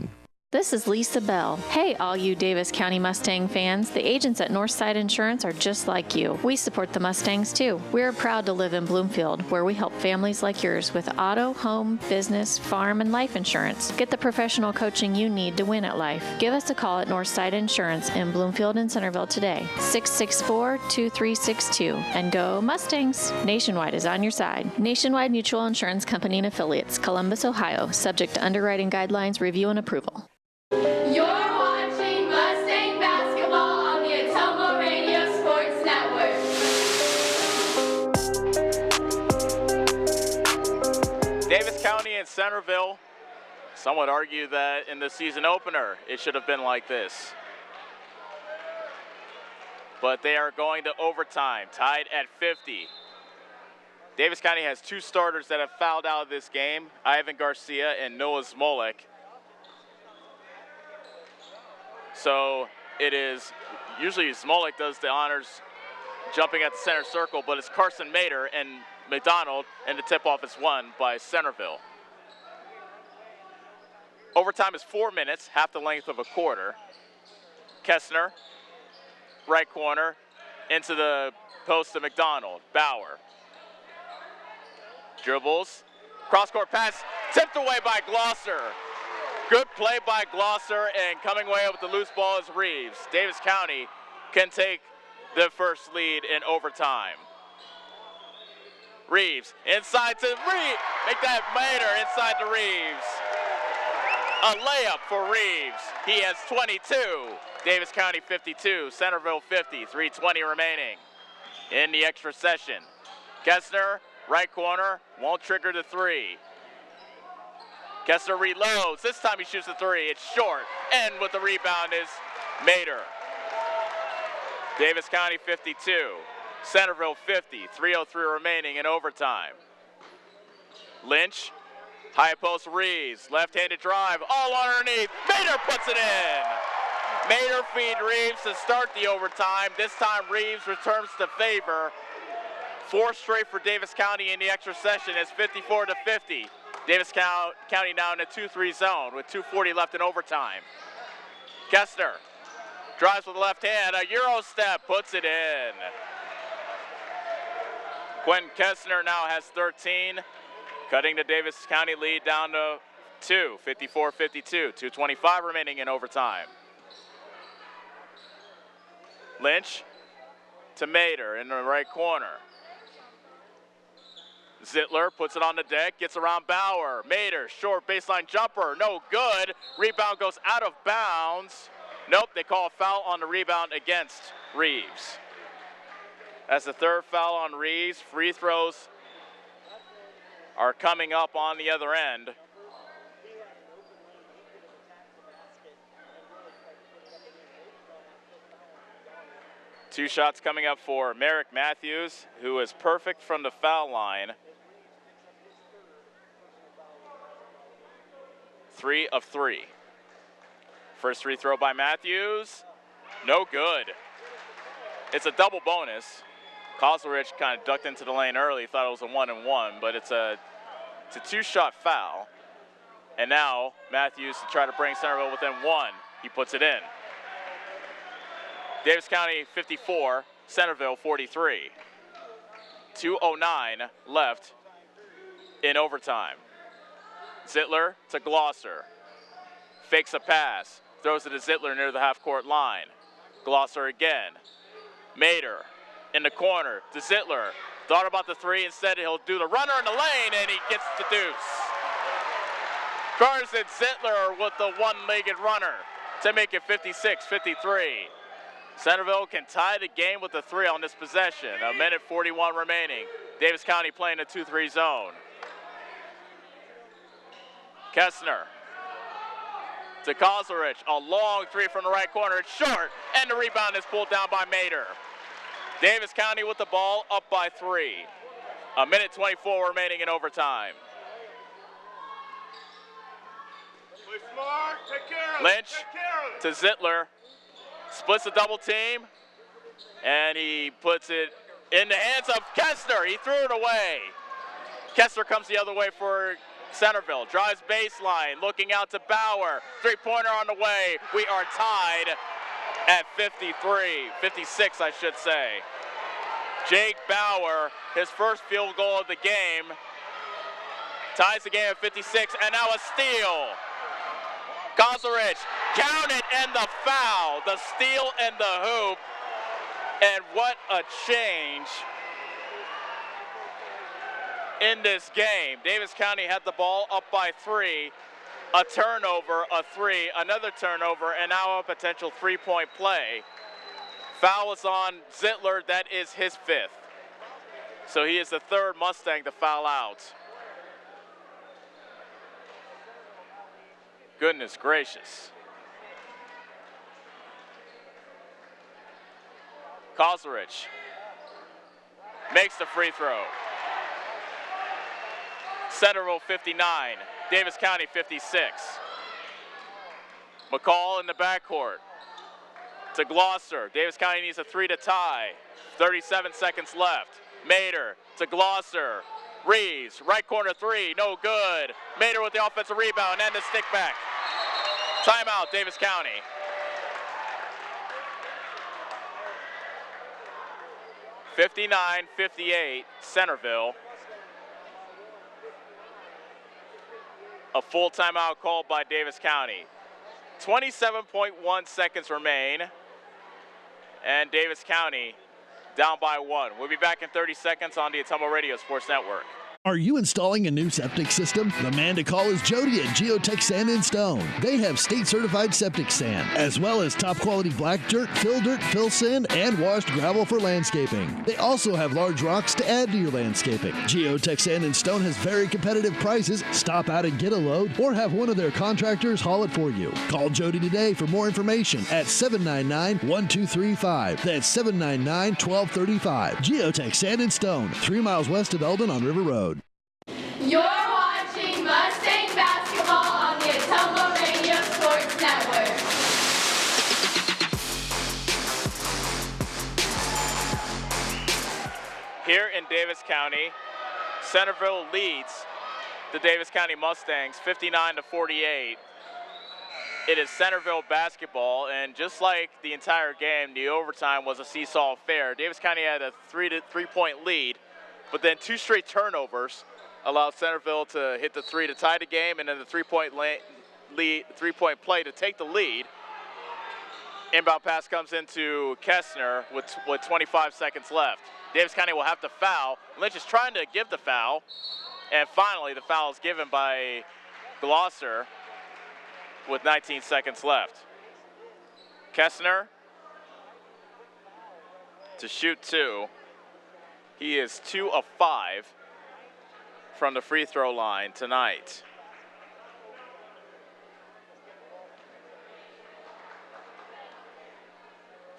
This is Lisa Bell. Hey, all you Davis County Mustang fans. The agents at Northside Insurance are just like you. We support the Mustangs too. We're proud to live in Bloomfield, where we help families like yours with auto, home, business, farm, and life insurance. Get the professional coaching you need to win at life. Give us a call at Northside Insurance in Bloomfield and Centerville today, 664-2362. And go Mustangs! Nationwide is on your side. Nationwide Mutual Insurance Company and Affiliates, Columbus, Ohio, subject to underwriting guidelines, review, and approval. You're watching Mustang basketball on the Atomo Radio Sports Network. Davis County and Centerville. Some would argue that in the season opener, it should have been like this. But they are going to overtime, tied at 50. Davis County has 2 starters that have fouled out of this game, Ivan Garcia and Noah Smolik. So it is, usually Smolik does the honors jumping at the center circle, but it's Carson Mader and McDonald, and the tip-off is won by Centerville. Overtime is 4 minutes, half the length of a quarter. Kestner, right corner, into the post to McDonald. Bauer. Dribbles, cross-court pass, tipped away by Gloucester. Good play by Gloucester, and coming away with the loose ball is Reeves. Davis County can take the first lead in overtime. Reeves inside to Reeves. Make that Mader inside to Reeves. A layup for Reeves. He has 22. Davis County 52, Centerville 50, 3:20 remaining in the extra session. Kestner, right corner, won't trigger the 3. Kessler reloads. This time he shoots the 3. It's short. And with the rebound is Mader. Davis County 52. Centerville 50. 3:03 remaining in overtime. Lynch. High post Reeves. Left-handed drive. All underneath. Mader puts it in. Mader feed Reeves to start the overtime. This time Reeves returns to favor. 4 straight for Davis County in the extra session. It's 54-50. Davis County now in a 2-3 zone with 2:40 left in overtime. Kestner drives with the left hand, a Euro step, puts it in. Quentin Kestner now has 13, cutting the Davis County lead down to 2, 54-52, 2:25 remaining in overtime. Lynch to Mater in the right corner. Zittler puts it on the deck, gets around Bauer. Mater, short baseline jumper, no good. Rebound goes out of bounds. Nope, they call a foul on the rebound against Reeves. That's the third foul on Reeves. Free throws are coming up on the other end. Two shots coming up for Merrick Matthews, who is perfect from the foul line. 3 of 3. First free throw by Matthews, no good. It's a double bonus. Kozlerich kind of ducked into the lane early, thought it was a 1-and-1, but it's a two-shot foul. And now Matthews to try to bring Centerville within 1. He puts it in. Davis County 54, Centerville 43. 2:09 left in overtime. Zittler to Glosser. Fakes a pass, throws it to Zittler near the half-court line. Glosser again. Mater in the corner to Zittler. Thought about the three, instead he'll do the runner in the lane, and he gets the deuce. Carson Zittler with the one-legged runner to make it 56-53. Centerville can tie the game with a 3 on this possession. 1:41 remaining. Davis County playing a 2-3 zone. Kessner to Kozlerich. A long 3 from the right corner. It's short, and the rebound is pulled down by Mater. Davis County with the ball, up by 3. 1:24 remaining in overtime. Play smart, take care of Lynch it. to Zittler. Splits the double team, and he puts it in the hands of Kessner. He threw it away. Kessner comes the other way for Centerville. Drives baseline, looking out to Bauer. Three-pointer on the way. We are tied at 56, I should say. Jake Bauer, his first field goal of the game, ties the game at 56, and now a steal. Kozlerich, count it, and the foul, the steal and the hoop, and what a change in this game. Davis County had the ball up by 3, a turnover, a 3, another turnover, and now a potential three-point play. Foul is on Zittler, that is his 5th. So he is the 3rd Mustang to foul out. Goodness gracious. Kozlerich makes the free throw. Centerville 59, Davis County 56. McCall in the backcourt to Glosser. Davis County needs a 3 to tie. 37 seconds left. Mater to Glosser. Reeves, right corner 3, no good. Mater with the offensive rebound and the stick back. Timeout, Davis County. (59-58) Centerville. A full timeout called by Davis County. 27.1 seconds remain, and Davis County down by 1. We'll be back in 30 seconds on the Atomo Radio Sports Network. Are you installing a new septic system? The man to call is Jody at Geotech Sand and Stone. They have state-certified septic sand, as well as top-quality black dirt, fill sand, and washed gravel for landscaping. They also have large rocks to add to your landscaping. Geotech Sand and Stone has very competitive prices. Stop out and get a load, or have one of their contractors haul it for you. Call Jody today for more information at 799-1235. That's 799-1235. Geotech Sand and Stone, 3 miles west of Eldon on River Road. You're watching Mustang basketball on the Atomo Radio Sports Network. Here in Davis County, Centerville leads the Davis County Mustangs 59-48. It is Centerville basketball, and just like the entire game, the overtime was a seesaw affair. Davis County had a 3-point lead, but then 2 straight turnovers allowed Centerville to hit the 3 to tie the game, and then the 3-point play to take the lead. Inbound pass comes into Kessner with 25 seconds left. Davis County will have to foul. Lynch is trying to give the foul, and finally the foul is given by Glosser with 19 seconds left. Kessner to shoot 2. He is 2 of 5 from the free throw line tonight.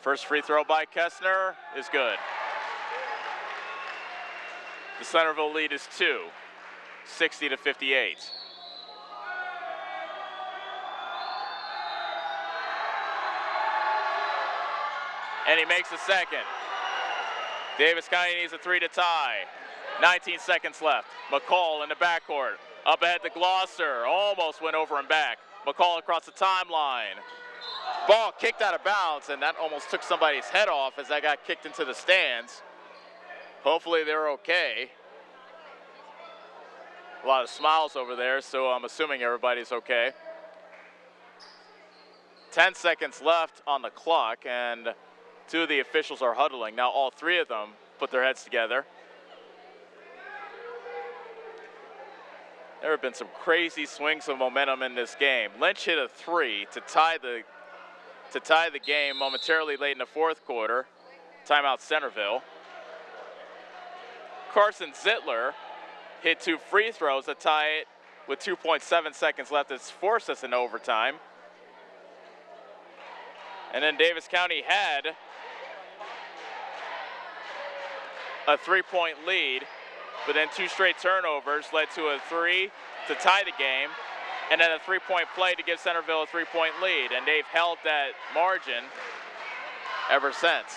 First free throw by Kessner is good. The Centerville lead is 2, 60-58. And he makes a second. Davis County needs a 3 to tie. 19 seconds left. McCall in the backcourt. Up ahead to Glosser. Almost went over and back. McCall across the timeline. Ball kicked out of bounds, and that almost took somebody's head off as that got kicked into the stands. Hopefully they're okay. A lot of smiles over there, so I'm assuming everybody's okay. 10 seconds left on the clock, and 2 of the officials are huddling. Now all 3 of them put their heads together. There have been some crazy swings of momentum in this game. Lynch hit a 3 to tie the game momentarily late in the fourth quarter. Timeout Centerville. Carson Zittler hit 2 free throws to tie it with 2.7 seconds left. It's forced us into overtime. And then Davis County had a 3-point lead, but then 2 straight turnovers led to a 3 to tie the game, and then a 3-point play to give Centerville a 3-point lead, and they've held that margin ever since.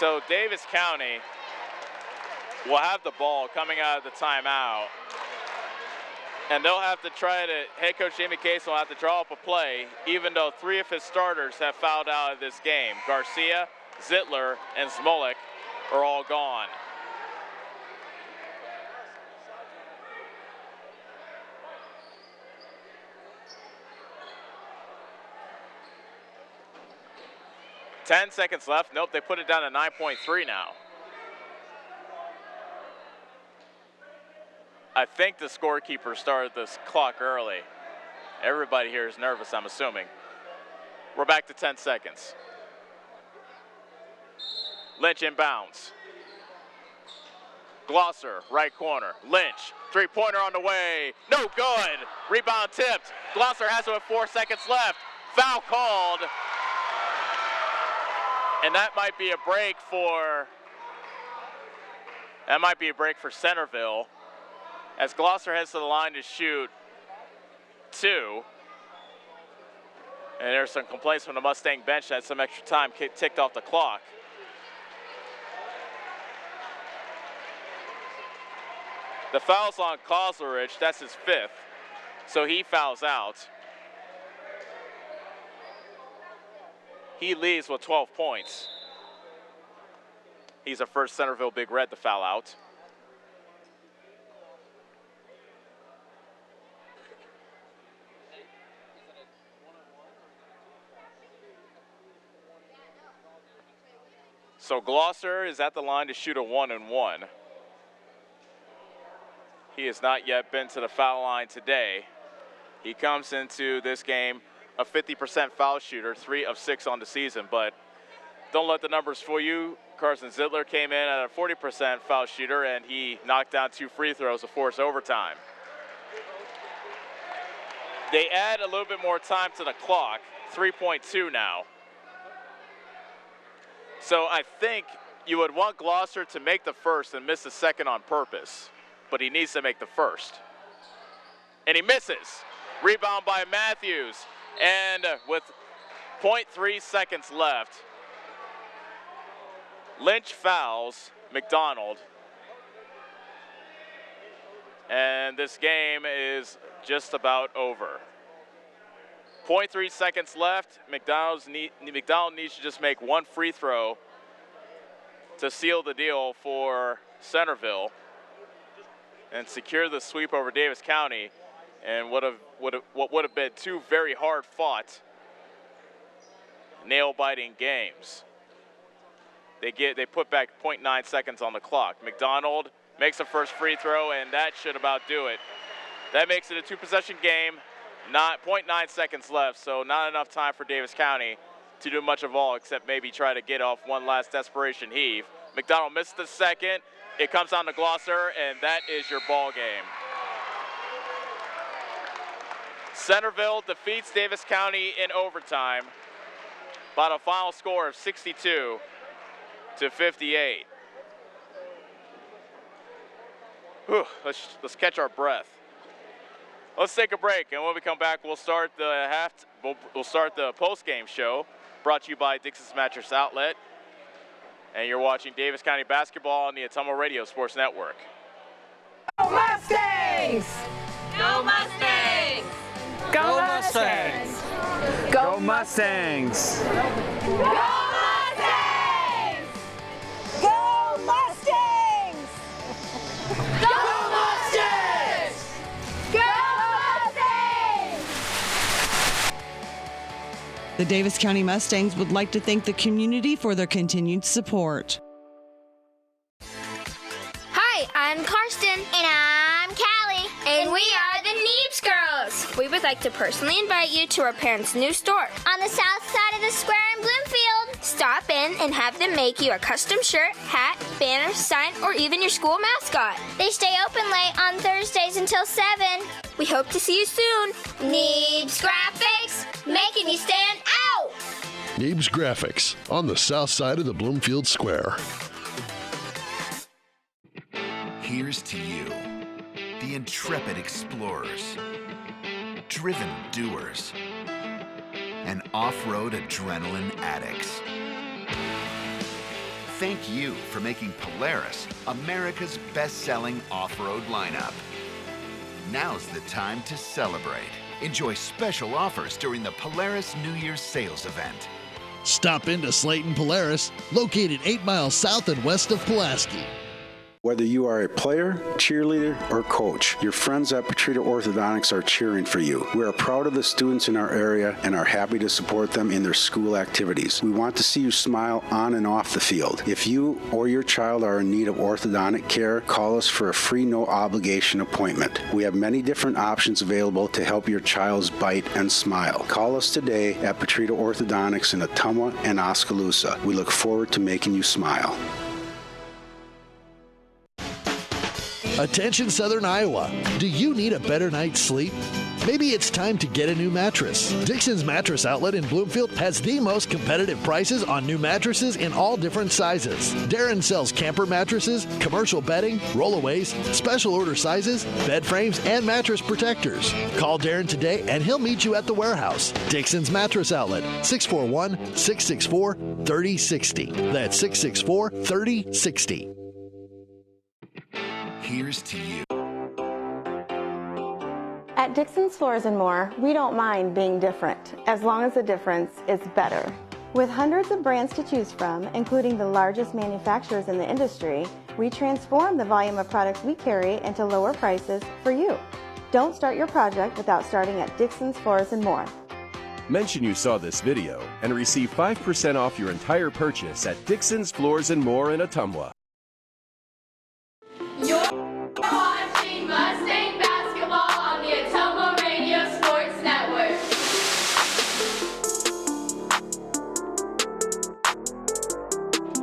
So Davis County will have the ball coming out of the timeout, and they'll have to try to, head coach Jamie Case will have to draw up a play, even though 3 of his starters have fouled out of this game. Garcia, Zittler, and Smolik are all gone. Ten seconds left. Nope, they put it down to 9.3 now. I think the scorekeeper started this clock early. Everybody here is nervous, I'm assuming. We're back to 10 seconds. Lynch inbounds. Glosser, right corner. Lynch, 3-pointer on the way. No good. Rebound tipped. Glosser has it with 4 seconds left. Foul called. And that might be a break for Centerville, as Glosser heads to the line to shoot 2. And there's some complaints from the Mustang bench that some extra time ticked off the clock. The foul's on Kozlerich, that's his 5th, so he fouls out. He leads with 12 points. He's the first Centerville Big Red to foul out. So Glosser is at the line to shoot a 1-and-1. He has not yet been to the foul line today. He comes into this game a 50% foul shooter, 3 of 6 on the season, but don't let the numbers fool you. Carson Zittler came in at a 40% foul shooter, and he knocked down 2 free throws to force overtime. They add a little bit more time to the clock, 3.2 now. So I think you would want Glosser to make the first and miss the second on purpose, but he needs to make the first. And he misses. Rebound by Matthews. And with 0.3 seconds left, Lynch fouls McDonald. And this game is just about over. 0.3 seconds left. McDonald needs to just make 1 free throw to seal the deal for Centerville and secure the sweep over Davis County, and what would have been two very hard-fought, nail-biting games. They put back 0.9 seconds on the clock. McDonald makes the first free throw, and that should about do it. That makes it a two-possession game, 0.9 seconds left, so not enough time for Davis County to do much of all except maybe try to get off one last desperation heave. McDonald missed the second. It comes down to Glosser, and that is your ball game. Centerville defeats Davis County in overtime by the final score of 62-58. Whew, let's catch our breath. Let's take a break, and when we come back, we'll start the post-game show, brought to you by Dixon's Mattress Outlet. And you're watching Davis County basketball on the Ottumwa Radio Sports Network. Go Mustangs! Go Mustangs! Go Mustangs! Go Mustangs! Go Mustangs! Go Mustangs! Go Mustangs! Go Mustangs! The Davis County Mustangs would like to thank the community for their continued support. Hi, I'm Karsten. And I'm Callie. And we are the Neebs Girls. We would like to personally invite you to our parents' new store on the south side of the square in Bloomfield. Stop in and have them make you a custom shirt, hat, banner, sign, or even your school mascot. They stay open late on Thursdays until 7. We hope to see you soon. Neebs Graphics, making you stand out. Neebs Graphics on the south side of the Bloomfield Square. Here's to you, the intrepid explorers, driven doers, and off-road adrenaline addicts. Thank you for making Polaris America's best-selling off-road lineup. Now's the time to celebrate. Enjoy special offers during the Polaris New Year's sales event. Stop into Slayton Polaris, located 8 miles south and west of Pulaski. Whether you are a player, cheerleader, or coach, your friends at Petrita Orthodontics are cheering for you. We are proud of the students in our area and are happy to support them in their school activities. We want to see you smile on and off the field. If you or your child are in need of orthodontic care, call us for a free no-obligation appointment. We have many different options available to help your child's bite and smile. Call us today at Petrita Orthodontics in Ottumwa and Oskaloosa. We look forward to making you smile. Attention Southern Iowa, do you need a better night's sleep? Maybe it's time to get a new mattress. Dixon's Mattress Outlet in Bloomfield has the most competitive prices on new mattresses in all different sizes. Darren sells camper mattresses, commercial bedding, rollaways, special order sizes, bed frames, and mattress protectors. Call Darren today and he'll meet you at the warehouse. Dixon's Mattress Outlet, 641-664-3060. That's 664-3060. Here's to you. At Dixon's Floors and More, we don't mind being different, as long as the difference is better. With hundreds of brands to choose from, including the largest manufacturers in the industry, we transform the volume of products we carry into lower prices for you. Don't start your project without starting at Dixon's Floors and More. Mention you saw this video and receive 5% off your entire purchase at Dixon's Floors and More in Ottumwa. You're watching Mustang basketball on the Ottumwa Radio Sports Network.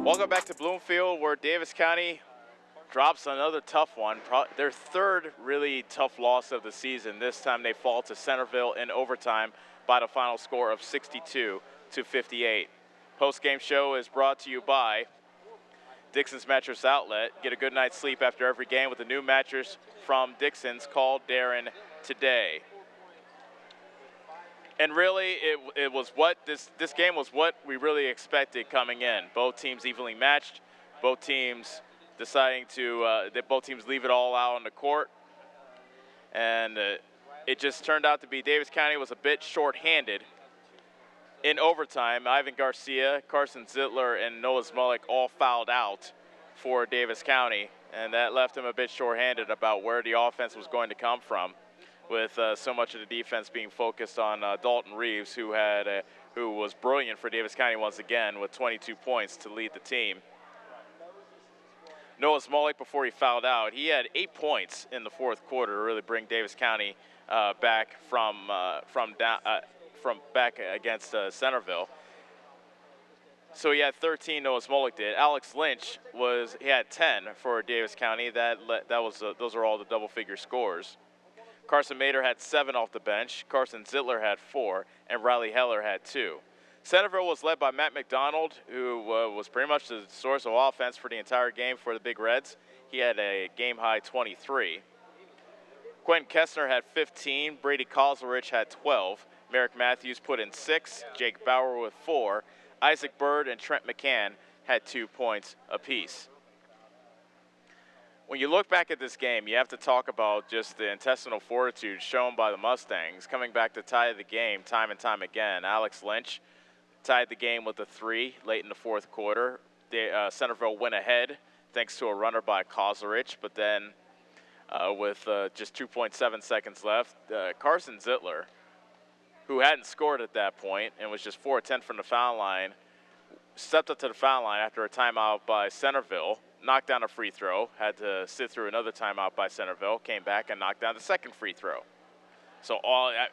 Welcome back to Bloomfield, where Davis County drops another tough one. Their third really tough loss of the season. This time they fall to Centerville in overtime by the final score of 62-58. Post-game show is brought to you by Dixon's Mattress Outlet. Get a good night's sleep after every game with a new mattress from Dixon's. Call Darren today. And really, it was what this game was what we really expected coming in. Both teams evenly matched. Both teams deciding to both teams leave it all out on the court, and it just turned out to be Davis County was a bit short-handed In overtime, Ivan Garcia, Carson Zittler, and Noah Smolik all fouled out for Davis County, and that left him a bit shorthanded about where the offense was going to come from, with so much of the defense being focused on Dalton Reeves, who was brilliant for Davis County once again with 22 points to lead the team. Noah Smolik, before he fouled out, he had 8 points in the fourth quarter to really bring Davis County back from back against Centerville. So he had 13. Noah Smolik did. Alex Lynch he had 10 for Davis County. Those are all the double-figure scores. Carson Mader had 7 off the bench. Carson Zittler had 4, and Riley Heller had 2. Centerville was led by Matt McDonald, who was pretty much the source of offense for the entire game for the Big Reds. He had a game-high 23. Quentin Kessner had 15. Brady Koslerich had 12. Merrick Matthews put in 6. Jake Bauer with 4. Isaac Bird and Trent McCann had 2 points apiece. When you look back at this game, you have to talk about just the intestinal fortitude shown by the Mustangs, coming back to tie the game time and time again. Alex Lynch tied the game with a 3 late in the fourth quarter. Centerville went ahead thanks to a runner by Koslerich, but then with just 2.7 seconds left, Carson Zittler, who hadn't scored at that point and was just 4-10 from the foul line, stepped up to the foul line after a timeout by Centerville, knocked down a free throw, had to sit through another timeout by Centerville, came back and knocked down the second free throw. So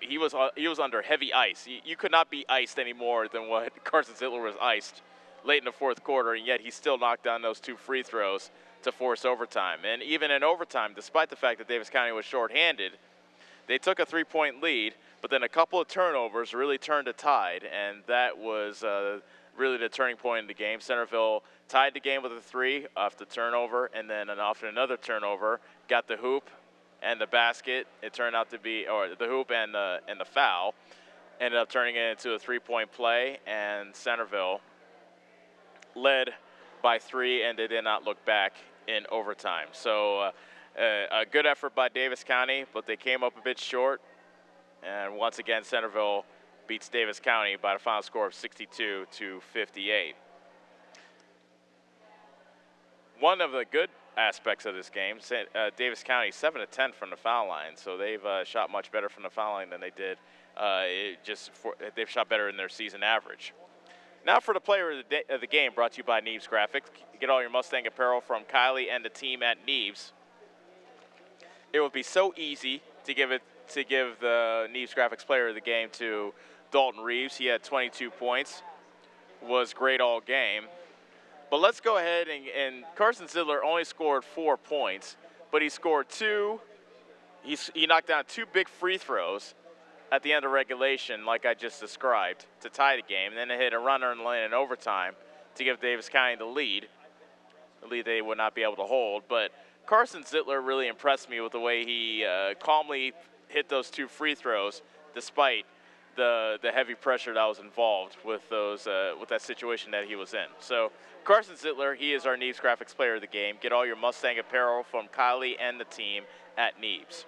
he was under heavy ice. You could not be iced any more than what Carson Zittler was iced late in the fourth quarter, and yet he still knocked down those 2 free throws to force overtime. And even in overtime, despite the fact that Davis County was shorthanded, they took a 3-point lead, but then a couple of turnovers really turned the tide, and that was really the turning point in the game. Centerville tied the game with a 3 off the turnover, and then off another turnover, got the hoop and the basket. It turned out to be, or the hoop and the foul, ended up turning it into a 3-point play, and Centerville led by 3, and they did not look back in overtime. So a good effort by Davis County, but they came up a bit short, and once again Centerville beats Davis County by the final score of 62-58. One of the good aspects of this game, Davis County 7-10 from the foul line, so they've shot much better from the foul line than they did. They've shot better in their season average. Now for the player of the game, brought to you by Neves Graphics. Get all your Mustang apparel from Kylie and the team at Neves. It would be so easy to give the Neves Graphics player of the game to Dalton Reeves. He had 22 points, was great all game. But let's go ahead and Carson Zittler only scored 4 points, but he scored 2. He knocked down 2 big free throws at the end of regulation, like I just described, to tie the game. And then they hit a runner in the lane in overtime to give Davis County the lead they would not be able to hold. But Carson Zittler really impressed me with the way he calmly hit those 2 free throws, despite the heavy pressure that was involved with that situation that he was in. So Carson Zittler, he is our Neves Graphics player of the game. Get all your Mustang apparel from Kylie and the team at Neves.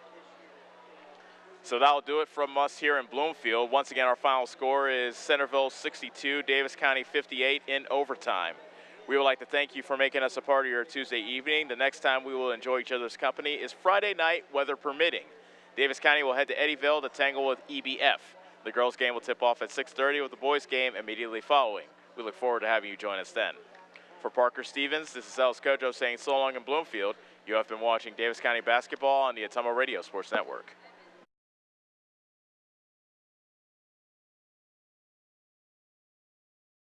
So that'll do it from us here in Bloomfield. Once again, our final score is Centerville 62, Davis County 58 in overtime. We would like to thank you for making us a part of your Tuesday evening. The next time we will enjoy each other's company is Friday night, weather permitting. Davis County will head to Eddyville to tangle with EBF. The girls' game will tip off at 6:30 with the boys' game immediately following. We look forward to having you join us then. For Parker Stevens, this is Ellis Kojo saying so long in Bloomfield. You have been watching Davis County basketball on the Atomo Radio Sports Network.